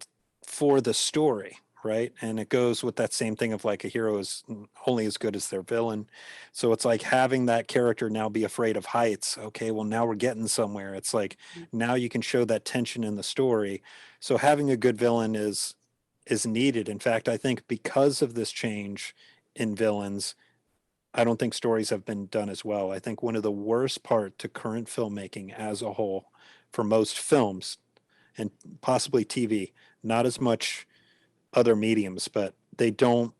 for the story, right? And it goes with that same thing of like, a hero is only as good as their villain. So it's like having that character now be afraid of heights. Okay, well, now we're getting somewhere. It's like, now you can show that tension in the story. So having a good villain is needed. In fact, I think because of this change in villains, I don't think stories have been done as well. I think one of the worst part to current filmmaking as a whole for most films and possibly TV, not as much other mediums, but they don't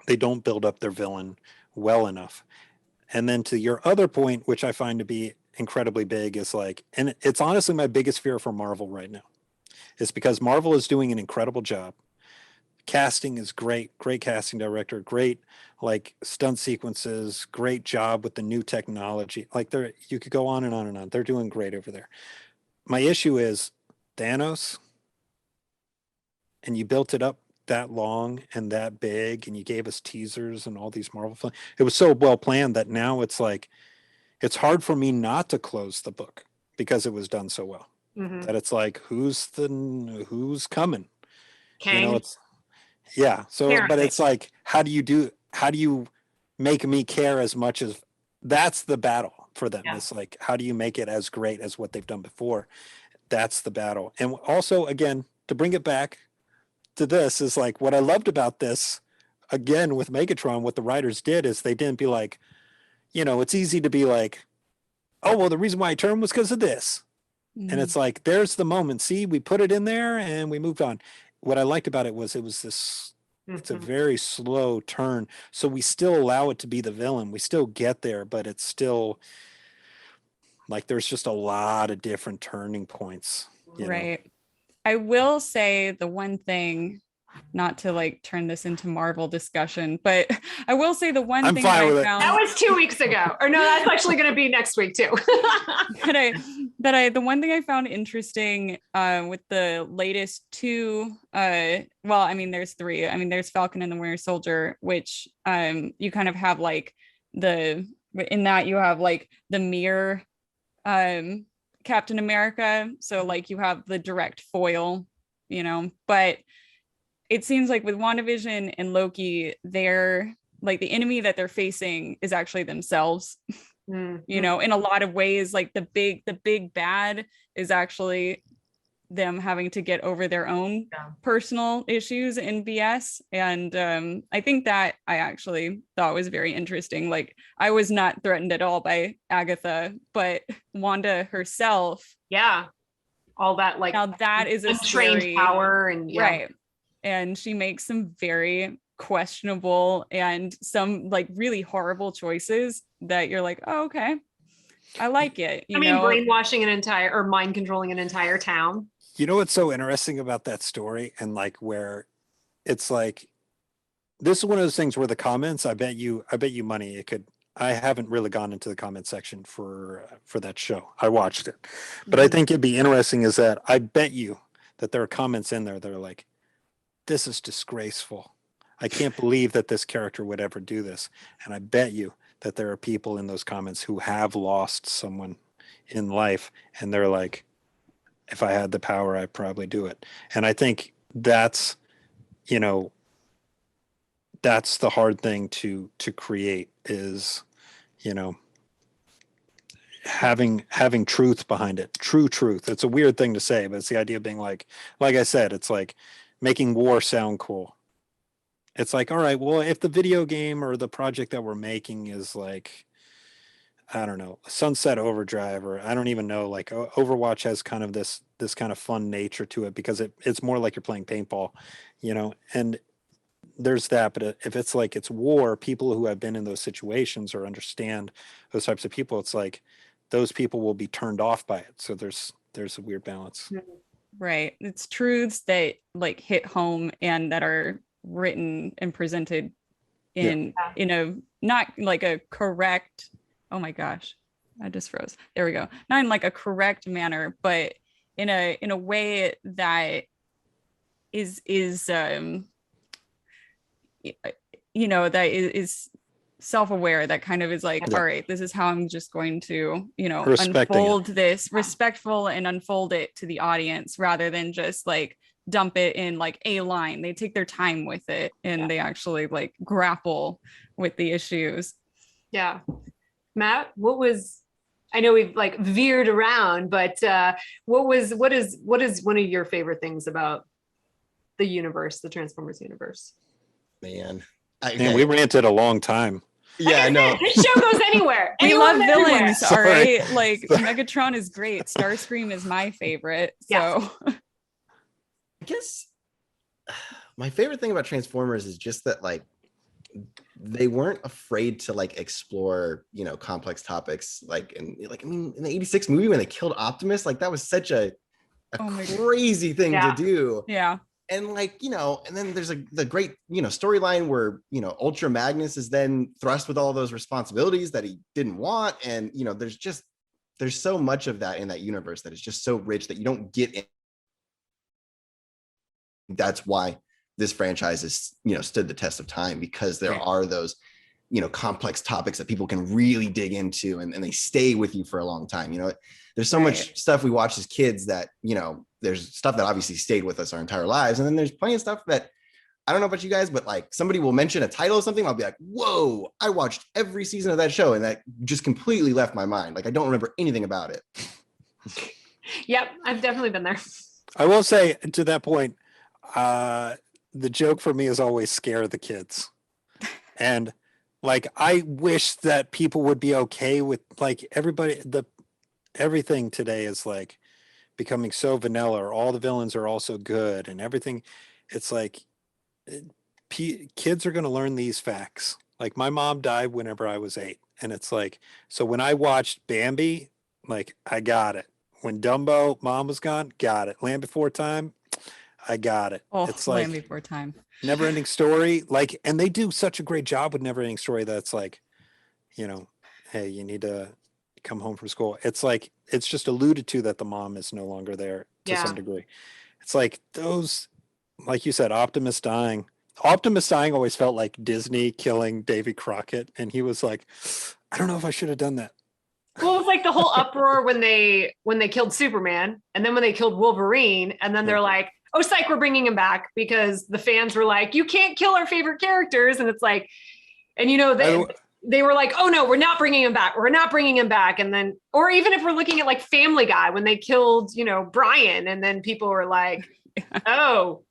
build up their villain well enough. And then to your other point, which I find to be incredibly big, is like, and it's honestly my biggest fear for Marvel right now, is because Marvel is doing an incredible job casting is great, great casting director, great like stunt sequences, great job with the new technology. Like you could go on and on and on. They're doing great over there. My issue is Thanos, and you built it up that long and that big, and you gave us teasers and all these Marvel films. It was so well planned that now it's like, it's hard for me not to close the book because it was done so well. That it's like, who's coming? Kang. You know, it's so Apparently. but it's like, how do you make me care as much as that's the battle for them? It's like, how do you make it as great as what they've done before? That's the battle. And also, again, to bring it back to this, is like, what I loved about this, again, with Megatron, what the writers did is they didn't be like, it's easy to be like, oh, well, the reason why I turned was because of this. And it's like, there's the moment. See, we put it in there and we moved on. What I liked about it was this, it's a very slow turn. So we still allow it to be the villain. We still get there, but it's still like, there's just a lot of different turning points. Right. I will say the one thing, not to like turn this into Marvel discussion, but I will say the one thing that I found, that was 2 weeks ago, or no, that's actually going to be next week too. the one thing I found interesting with the latest two, there's three. I mean, there's Falcon and the Winter Soldier, which you kind of have like in that you have like the mirror Captain America. So like you have the direct foil, but it seems like with WandaVision and Loki, they're like, the enemy that they're facing is actually themselves. In a lot of ways, like the big bad is actually them having to get over their own personal issues and BS. And I think that I actually thought was very interesting. Like, I was not threatened at all by Agatha, but Wanda herself. Yeah. All that, like, now that is a trained power and right. And she makes some very questionable and some like really horrible choices that you're like, oh, okay, I like it. Brainwashing an entire, or mind controlling an entire town. You know what's so interesting about that story, and like where it's like, this is one of those things where the comments, I bet you money it could. I haven't really gone into the comment section for that show. I watched it, but I think it'd be interesting is that I bet you that there are comments in there that are like, this is disgraceful. I can't believe that this character would ever do this. And I bet you that there are people in those comments who have lost someone in life, and they're like, if I had the power, I'd probably do it. And I think that's, that's the hard thing to create is, having truth behind it, true truth. It's a weird thing to say, but it's the idea of being like I said, it's like making war sound cool. It's like, all right, well, if the video game or the project that we're making is like, I don't know, Sunset Overdrive, or I don't even know, like Overwatch has kind of this kind of fun nature to it because it's more like you're playing paintball, and there's that. But if it's like it's war, people who have been in those situations or understand those types of people, it's like those people will be turned off by it. So there's a weird balance. Right. It's truths that like hit home and that are written and presented in a not like a correct, oh my gosh, I just froze. There we go. Not in like a correct manner, but in a way that is that is self-aware, that kind of is like, all right, this is how I'm just going to, unfold this, respectful, and unfold it to the audience rather than just like dump it in like a line. They take their time with it and they actually like grapple with the issues. Yeah. Matt, I know we've like veered around, but what is one of your favorite things about the universe, the Transformers universe? Man, we ranted a long time. Yeah, I know. This show goes anywhere. We love villains, all Sorry. right? Like, Megatron is great. Starscream is my favorite. So I guess my favorite thing about Transformers is just that like they weren't afraid to like explore, complex topics. Like in the '86 movie when they killed Optimus, like that was such a crazy thing to do. Yeah. and like, you know, and then there's the great, you know, storyline where, you know, Ultra Magnus is then thrust with all those responsibilities that he didn't want. And, you know, there's so much of that in that universe that is just so rich that you don't get in. That's why this franchise is, you know, stood the test of time, because there are those, you know, complex topics that people can really dig into, and they stay with you for a long time. You know, there's so much stuff we watched as kids that, you know, there's stuff that obviously stayed with us our entire lives. And then there's plenty of stuff that, I don't know about you guys, but like somebody will mention a title of something, I'll be like, whoa, I watched every season of that show, and that just completely left my mind. Like I don't remember anything about it. Yep, I've definitely been there. I will say to that point, the joke for me is always scare the kids. And like, I wish that people would be okay with like everything today is like becoming so vanilla, or all the villains are also good and everything. It's like kids are going to learn these facts. Like my mom died whenever I was 8. And it's like, so when I watched Bambi, like I got it. When Dumbo, mom was gone, got it. Land Before Time, I got it. Oh, it's like Land Before Time. Never Ending Story. Like, and they do such a great job with Never Ending Story that's like, you know, hey, you need to come home from school. It's like, it's just alluded to that the mom is no longer there to some degree. It's like those, like you said, Optimus dying. Optimus dying always felt like Disney killing Davy Crockett. And he was like, I don't know if I should have done that. Well, it was like the whole uproar when they killed Superman, and then when they killed Wolverine, and then they're like, oh, psych, we're bringing him back, because the fans were like, you can't kill our favorite characters. And it's like, and you know, they were like, oh no, we're not bringing him back. We're not bringing him back. And then, or even if we're looking at like Family Guy, when they killed, you know, Brian, and then people were like, oh,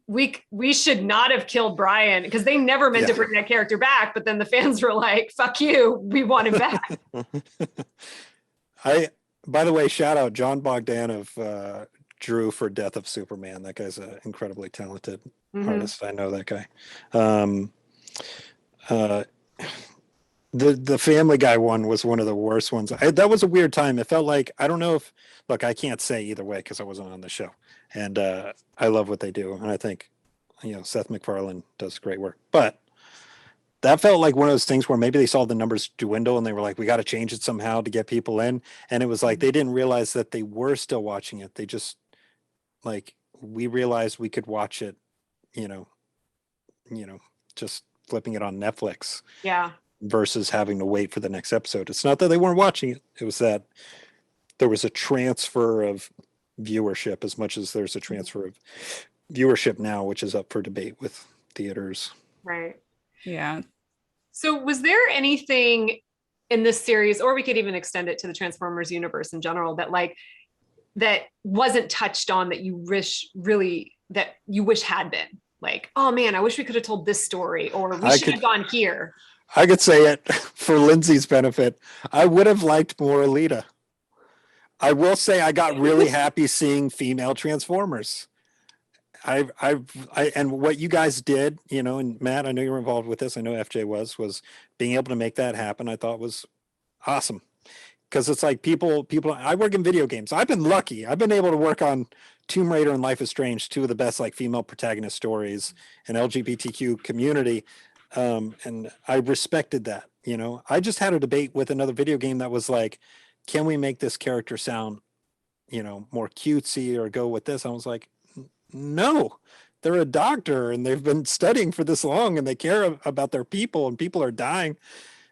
we should not have killed Brian, because they never meant to bring that character back. But then the fans were like, fuck you, we want him back. By the way, shout out John Bogdanov, drew for Death of Superman. That guy's an incredibly talented artist. I know that guy. The Family Guy one was one of the worst ones. That was a weird time. It felt like, I don't know if, look, I can't say either way because I wasn't on the show. And I love what they do. And I think, you know, Seth MacFarlane does great work. But that felt like one of those things where maybe they saw the numbers dwindle and they were like, we got to change it somehow to get people in. And it was like, they didn't realize that they were still watching it. They just, like, we realized we could watch it, you know, just flipping it on Netflix. Yeah. Versus having to wait for the next episode. It's not that they weren't watching it. It was that there was a transfer of viewership as much as there's a transfer of viewership now, which is up for debate with theaters. Right. Yeah. So was there anything in this series, or we could even extend it to the Transformers universe in general, that wasn't touched on that you wish had been? Like, oh man, I wish we could have told this story, or we should have gone here. I could say it for Lindsay's benefit. I would have liked more Alita. I will say I got really happy seeing female Transformers. And what you guys did, you know, and Matt, I know you were involved with this. I know FJ was being able to make that happen. I thought was awesome, because it's like people. I work in video games. I've been lucky. I've been able to work on Tomb Raider and Life is Strange, 2 of the best like female protagonist stories in LGBTQ community. And I respected that, you know. I just had a debate with another video game that was like, can we make this character sound, you know, more cutesy or go with this? I was like, no, they're a doctor and they've been studying for this long and they care about their people and people are dying,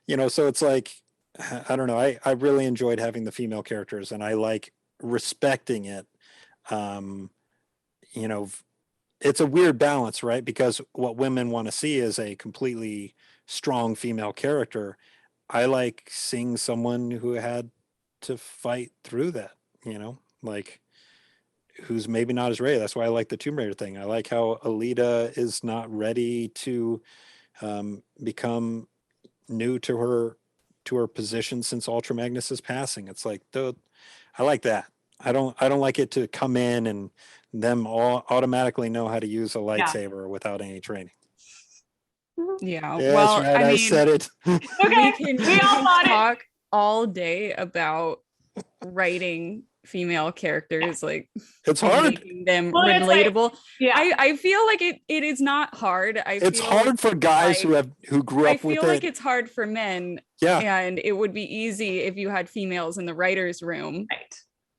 you know. So it's like, I don't know. I really enjoyed having the female characters and I like respecting it. You know, it's a weird balance, right? Because what women want to see is a completely strong female character. I like seeing someone who had to fight through that, you know, like who's maybe not as ready. That's why I like the Tomb Raider thing. I like how Alita is not ready to become new to her position since Ultra Magnus's passing. It's like, I like that. I don't like it to come in and them all automatically know how to use a lightsaber without any training. Yeah. Yes, well, right, I said it. Okay, we all can talk all day about writing female characters, like It's hard. making them Well, it's like- relatable. Yeah. I feel like it is not hard. It's hard for guys who grew up with it. I feel like it's hard for men. Yeah. And it would be easy if you had females in the writer's room. Right.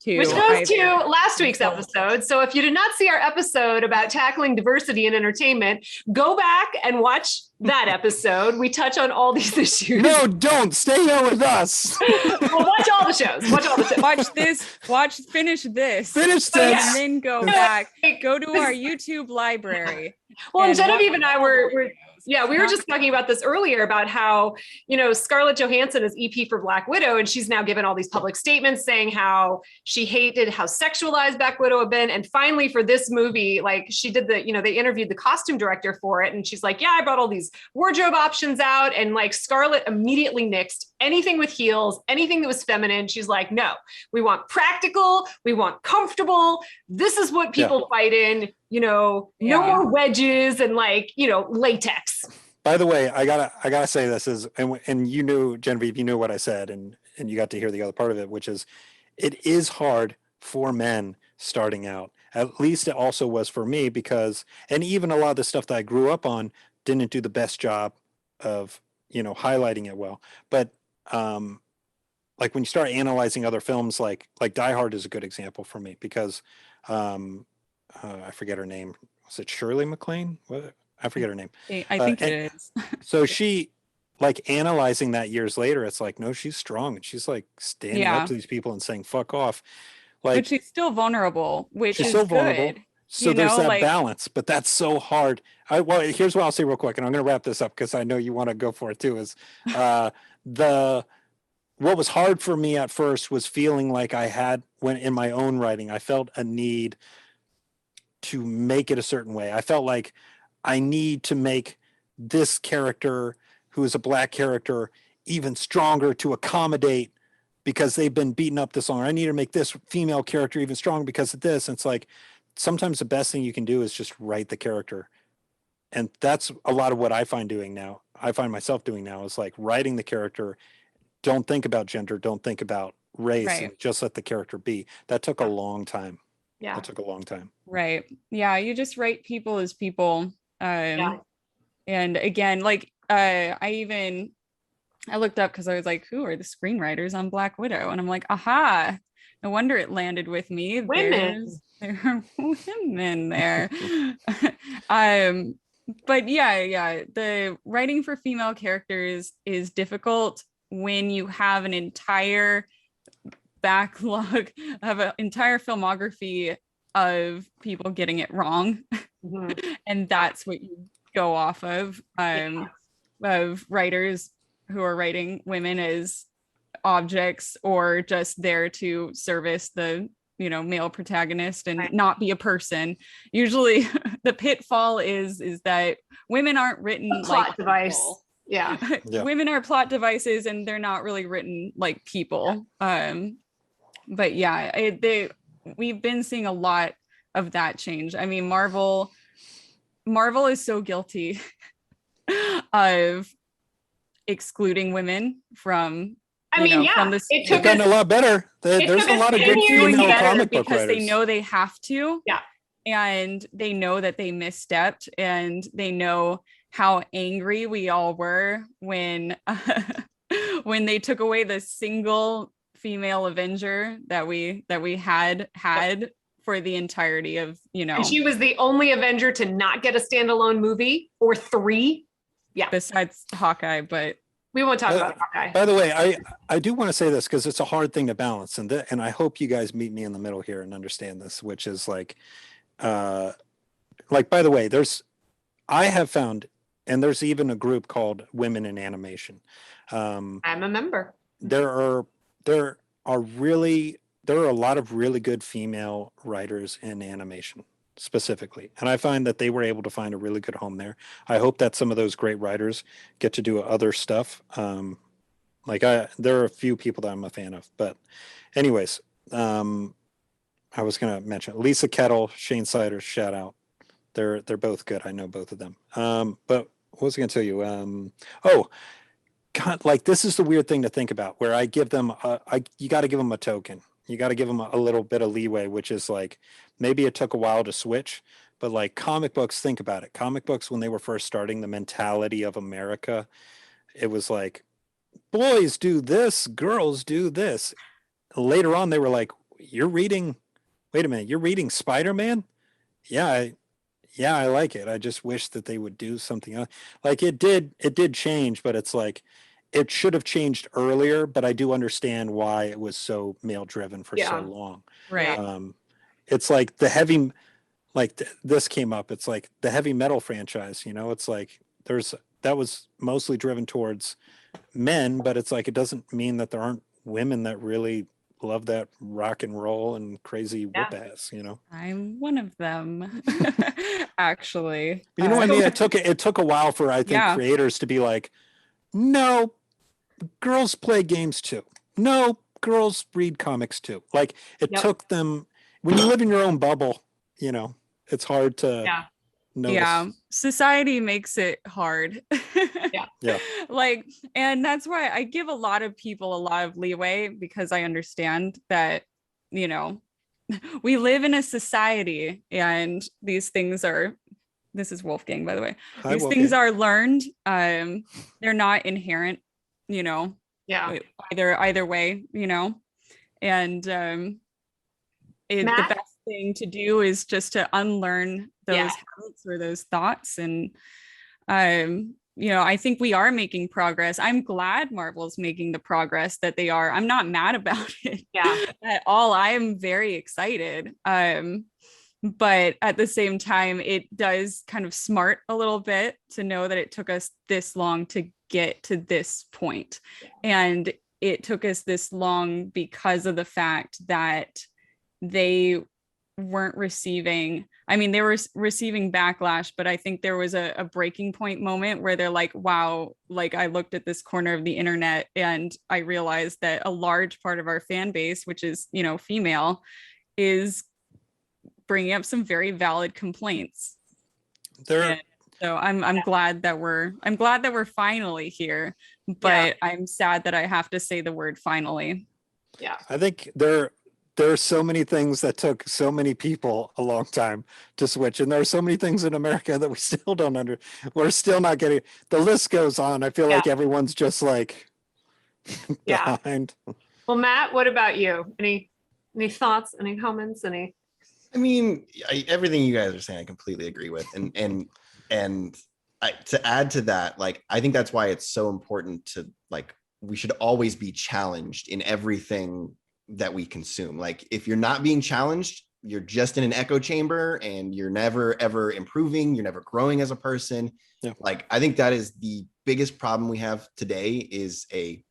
Which goes to last week's episode. So if you did not see our episode about tackling diversity in entertainment, go back and watch that episode. We touch on all these issues. No, don't. Stay here with us. Well, watch all the shows. Watch all the shows. Watch this. Finish this. Finish this. And then go back. Go to our YouTube library. Well, and Genevieve and I were we were just talking about this earlier about how, Scarlett Johansson is EP for Black Widow, and she's now given all these public statements saying how she hated how sexualized Black Widow had been. And finally for this movie, like she did they interviewed the costume director for it. And she's like, yeah, I brought all these wardrobe options out. And like Scarlett immediately nixed anything with heels, anything that was feminine. She's like, no, we want practical. We want comfortable. This is what people fight in, no more wedges and latex. By the way, I gotta say this is, and you knew, Genevieve, you knew what I said, and you got to hear the other part of it, which is, it is hard for men starting out. At least it also was for me, because, and even a lot of the stuff that I grew up on didn't do the best job of, highlighting it well. But like when you start analyzing other films, like Die Hard is a good example for me, because I forget her name. Was it Shirley MacLaine? What? I forget her name. I think it is. So she, like, analyzing that years later, it's like, no, she's strong, and she's like standing up to these people and saying "fuck off." Like, but she's still vulnerable, which is still good. vulnerable. So there's that balance, but that's so hard. Well, here's what I'll say real quick, and I'm going to wrap this up because I know you want to go for it too. Is what was hard for me at first was feeling like I had, when in my own writing, I felt a need to make it a certain way. I felt like I need to make this character, who is a Black character, even stronger to accommodate, because they've been beaten up this long. I need to make this female character even stronger because of this. And it's like, sometimes the best thing you can do is just write the character. And that's a lot of what I find myself doing now, is like writing the character. Don't think about gender, don't think about race, and just let the character be. That took a long time. Yeah. That took a long time. Right. Yeah. You just write people as people. And again, like I looked up because I was like, who are the screenwriters on Black Widow? And I'm like, aha, no wonder it landed with me. Women. There are women there. But the writing for female characters is difficult when you have an entire backlog of an entire filmography of people getting it wrong. And that's what you go off of writers who are writing women as objects, or just there to service the male protagonist and not be a person. Usually the pitfall is that women aren't written like device people. Yeah. Women are plot devices, and they're not really written like people. But we've been seeing a lot of that change. I mean, Marvel is so guilty of excluding women from from this. They've gotten a lot better. There's a lot of good female comic book because writers. they know they have to. Yeah. And they know that they misstepped, and they know how angry we all were when they took away the single female Avenger that we had for the entirety of, And she was the only Avenger to not get a standalone movie, or 3. Yeah. Besides Hawkeye, but we won't talk about Hawkeye. By the way, I do want to say this because it's a hard thing to balance, and I hope you guys meet me in the middle here and understand this, which is like by the way, I have found, and there's even a group called Women in Animation. I'm a member. There are a lot of really good female writers in animation specifically, and I find that they were able to find a really good home there. I hope that some of those great writers get to do other stuff. There are a few people that I'm a fan of, but anyways, I was going to mention Lisa Kettle, Shane Siders, shout out. They're both good. I know both of them. But what was I going to tell you? God, like, this is the weird thing to think about, where I give them, you got to give them a token. You got to give them a little bit of leeway, which is like maybe it took a while to switch, but like comic books, think about it. Comic books, when they were first starting, the mentality of America, it was like boys do this, girls do this. Later on, they were like, "You're reading. Wait a minute, you're reading Spider-Man? Yeah, I like it. I just wish that they would do something else." Like it did change, but it's like it should have changed earlier. But I do understand why it was so male driven for so long. Right. It's like the heavy, like this came up. It's like the heavy metal franchise. It's like that was mostly driven towards men, but it's like it doesn't mean that there aren't women that really love that rock and roll and crazy whoop ass. I'm one of them, actually. But you know what I mean? It took a while for I think creators to be like, no, girls play games too. No, girls read comics too. Like it took them. When you live in your own bubble, it's hard to notice. Yeah, society makes it hard. Yeah. Like, and that's why I give a lot of people a lot of leeway, because I understand that, we live in a society and these things are, this is Wolfgang, by the way. Hi, these Wolfgang. things are learned. They're not inherent, either way, and the best thing to do is just to unlearn those habits or those thoughts. And I think we are making progress. I'm glad Marvel's making the progress that they are. I'm not mad about it at all. I am very excited. But at the same time, it does kind of smart a little bit to know that it took us this long to get to this point. And it took us this long because of the fact that they weren't receiving, they were receiving backlash, but I think there was a breaking point moment where they're like, wow, like I looked at this corner of the internet and I realized that a large part of our fan base, which is, female, is bringing up some very valid complaints. So I'm glad that we're finally here, but I'm sad that I have to say the word finally. Yeah. I think there are so many things that took so many people a long time to switch. And there are so many things in America that we still don't we're still not getting. The list goes on. I feel like everyone's just like behind. Well, Matt, what about you? Any thoughts, any comments, any? Everything you guys are saying, I completely agree with. And to add to that, like, I think that's why it's so important to, like, we should always be challenged in everything that we consume. Like, if you're not being challenged, you're just in an echo chamber and you're never ever improving, you're never growing as a person. Like, I think that is the biggest problem we have today, is a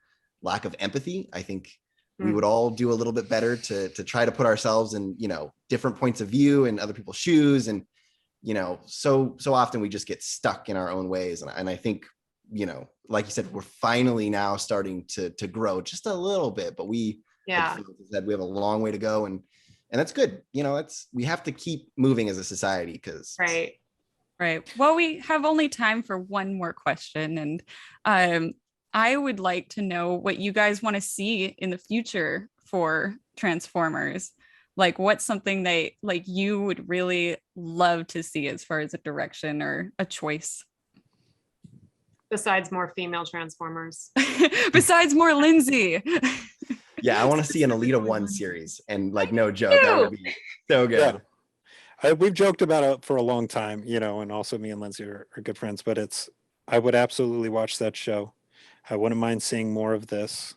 lack of empathy. I think we would all do a little bit better to try to put ourselves in different points of view and other people's shoes. And so often we just get stuck in our own ways. And I think like you said, we're finally now starting to grow just a little bit, but we have a long way to go, and that's good. We have to keep moving as a society, because right. Well, we have only time for one more question, and I would like to know what you guys want to see in the future for Transformers. Like, what's something that you would really love to see as far as a direction or a choice? Besides more female Transformers. Besides more Linsay. I want to see an Alita 1 series, and like, no joke, that would be so good. We've joked about it for a long time, and also me and Linsay are good friends, but I would absolutely watch that show. I wouldn't mind seeing more of this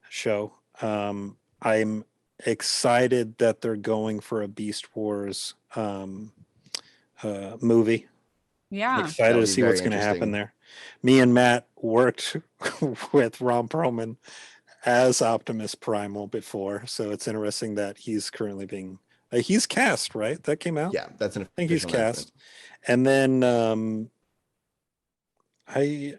show. I'm excited that they're going for a Beast Wars movie. I'm excited to see what's going to happen there. Me and Matt worked with Ron Perlman as Optimus Primal before, so it's interesting that he's currently being he's cast, right? That came out. Yeah, that's an. I think he's cast, and then I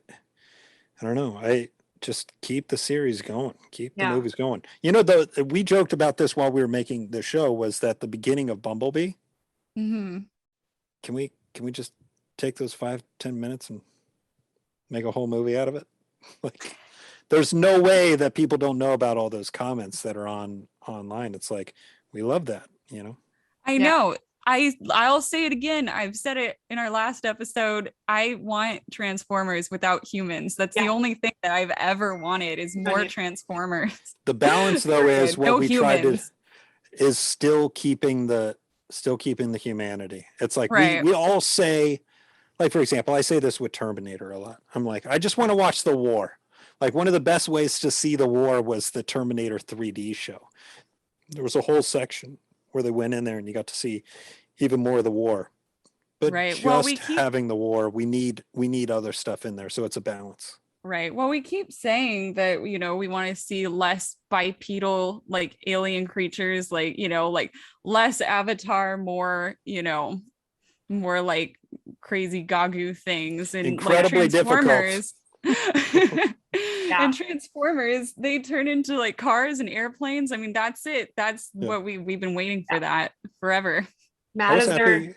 don't know. I just keep the series going, keep the movies going. We joked about this while we were making the show, was that the beginning of Bumblebee. Mm-hmm. Can we just take those 5-10 minutes and make a whole movie out of it? Like, there's no way that people don't know about all those comments that are online. It's like, we love that, you know? I know. I'll say it again. I've said it in our last episode. I want Transformers without humans. That's the only thing that I've ever wanted is more Transformers. The balance though is what No we tried to humans. is still keeping the humanity. It's like Right. we all say, like, for example, I say this with Terminator a lot. I'm like, I just want to watch the war. Like, one of the best ways to see the war was the Terminator 3D show. There was a whole section where they went in there and you got to see even more of the war. But Right. just Well, having the war, we need other stuff in there, so it's a balance. Right. Well, we keep saying that, you know, we want to see less bipedal, like alien creatures, like, you know, like less Avatar, more, you know, more like crazy Gagu things and Incredibly like Transformers. Yeah. And Transformers, they turn into like cars and airplanes. I mean, that's it. That's what we've been waiting for that forever. Matt, is there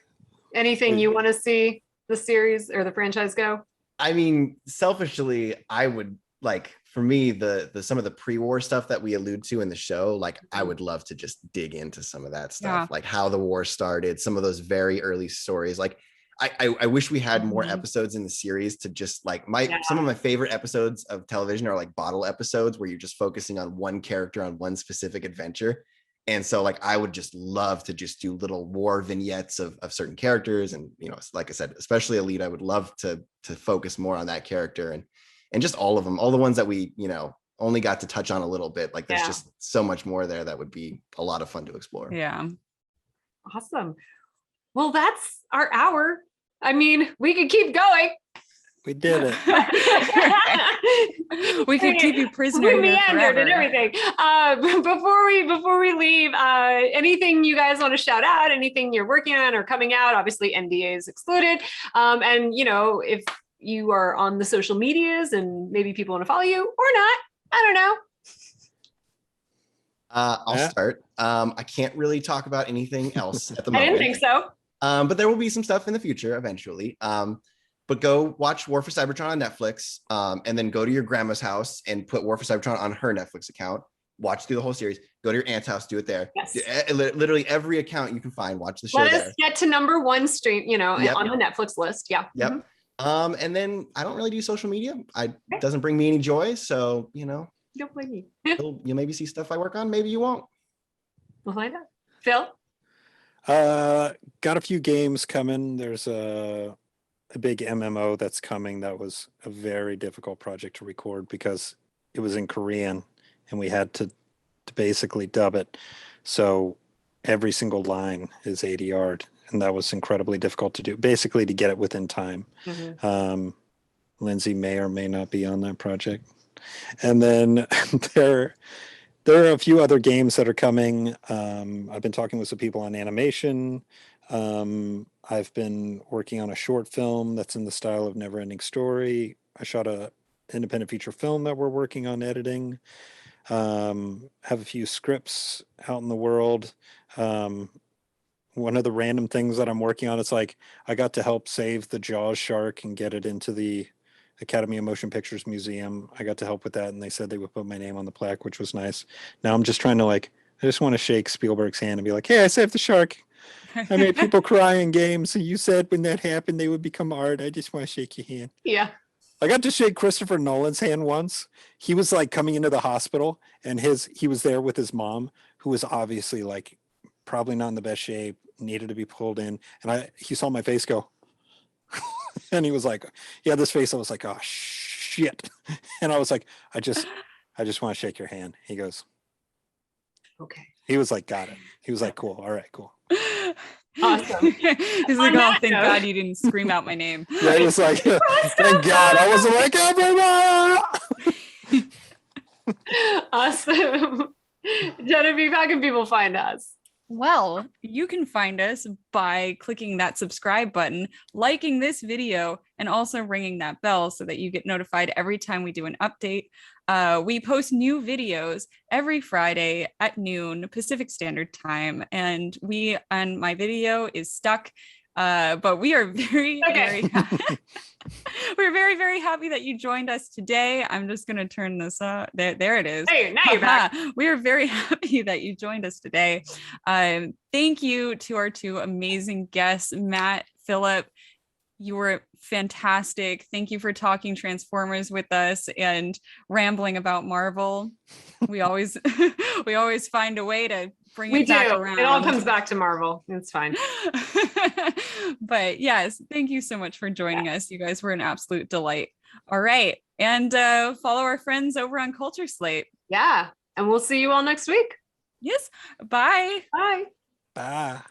anything you want to see the series or the franchise go? I mean, selfishly, I would like, for me, the some of the pre-war stuff that we allude to in the show, like I would love to just dig into some of that stuff, like how the war started, some of those very early stories. Like I wish we had more episodes in the series to just like some of my favorite episodes of television are like bottle episodes where you're just focusing on one character on one specific adventure. And so like I would just love to just do little war vignettes of certain characters. And, you know, like I said, especially Elite, I would love to focus more on that character and just all of them, all the ones that we, you know, only got to touch on a little bit. Like there's just so much more there that would be a lot of fun to explore. Yeah. Awesome. Well, that's our hour. I mean, we could keep going. We did it. We could keep you prisoner. We meandered and everything. Before we leave, anything you guys want to shout out? Anything you're working on or coming out? Obviously, NDAs excluded. And you know, if you are on the social medias and maybe people want to follow you or not, I don't know. I'll start. I can't really talk about anything else at the moment. I didn't think so. But there will be some stuff in the future eventually. But go watch War for Cybertron on Netflix, and then go to your grandma's house and put War for Cybertron on her Netflix account. Watch through the whole series. Go to your aunt's house, do it there. Yes. Literally every account you can find. Watch the show Let there. us get to number one stream, you know, on the Netflix list. Yeah. Yep. And then I don't really do social media. It doesn't bring me any joy. So, you know, don't blame me. you'll maybe see stuff I work on. Maybe you won't. We'll find out. Phil? Got a few games coming. There's a big MMO that's coming. That was a very difficult project to record because it was in Korean and we had to basically dub it. So every single line is ADR'd, and that was incredibly difficult to do, basically to get it within time. Linsay may or may not be on that project. And then there are a few other games that are coming. I've been talking with some people on animation. I've been working on a short film that's in the style of Never Ending Story. I shot a independent feature film that we're working on editing. Have a few scripts out in the world. One of the random things that I'm working on, it's like I got to help save the Jaws shark and get it into the Academy of Motion Pictures Museum. I got to help with that, and they said they would put my name on the plaque, which was nice. Now I'm just trying to I just want to shake Spielberg's hand and be like, hey, I saved the shark. I made people cry in games. So you said when that happened, they would become art. I just want to shake your hand. Yeah. I got to shake Christopher Nolan's hand once. He was like coming into the hospital, and he was there with his mom, who was obviously like probably not in the best shape, needed to be pulled in. And he saw my face go, and he was like, he had this face. I was like, oh shit. And I was like, I just want to shake your hand. He goes, okay. He was like, got it. He was like, cool. All right, cool. Awesome. He's like, oh, thank God you didn't scream out my name. Yeah, he was like, thank God. I wasn't like, everyone. Awesome. Genevieve, how can people find us? Well, you can find us by clicking that subscribe button, liking this video, and also ringing that bell so that you get notified every time we do an update. We post new videos every Friday at noon Pacific Standard Time, and my video is stuck But we are very, Okay. we're very, very happy that you joined us today. I'm just going to turn this up. There it is. Hey, now you're back. We are very happy that you joined us today. Thank you to our two amazing guests, Matt, Philip. You were fantastic. Thank you for talking Transformers with us and rambling about Marvel. We always find a way to bring it back around. It all comes back to Marvel. It's fine. But yes, thank you so much for joining us. You guys were an absolute delight. All right. And follow our friends over on Culture Slate. Yeah. And we'll see you all next week. Yes. Bye. Bye. Bye.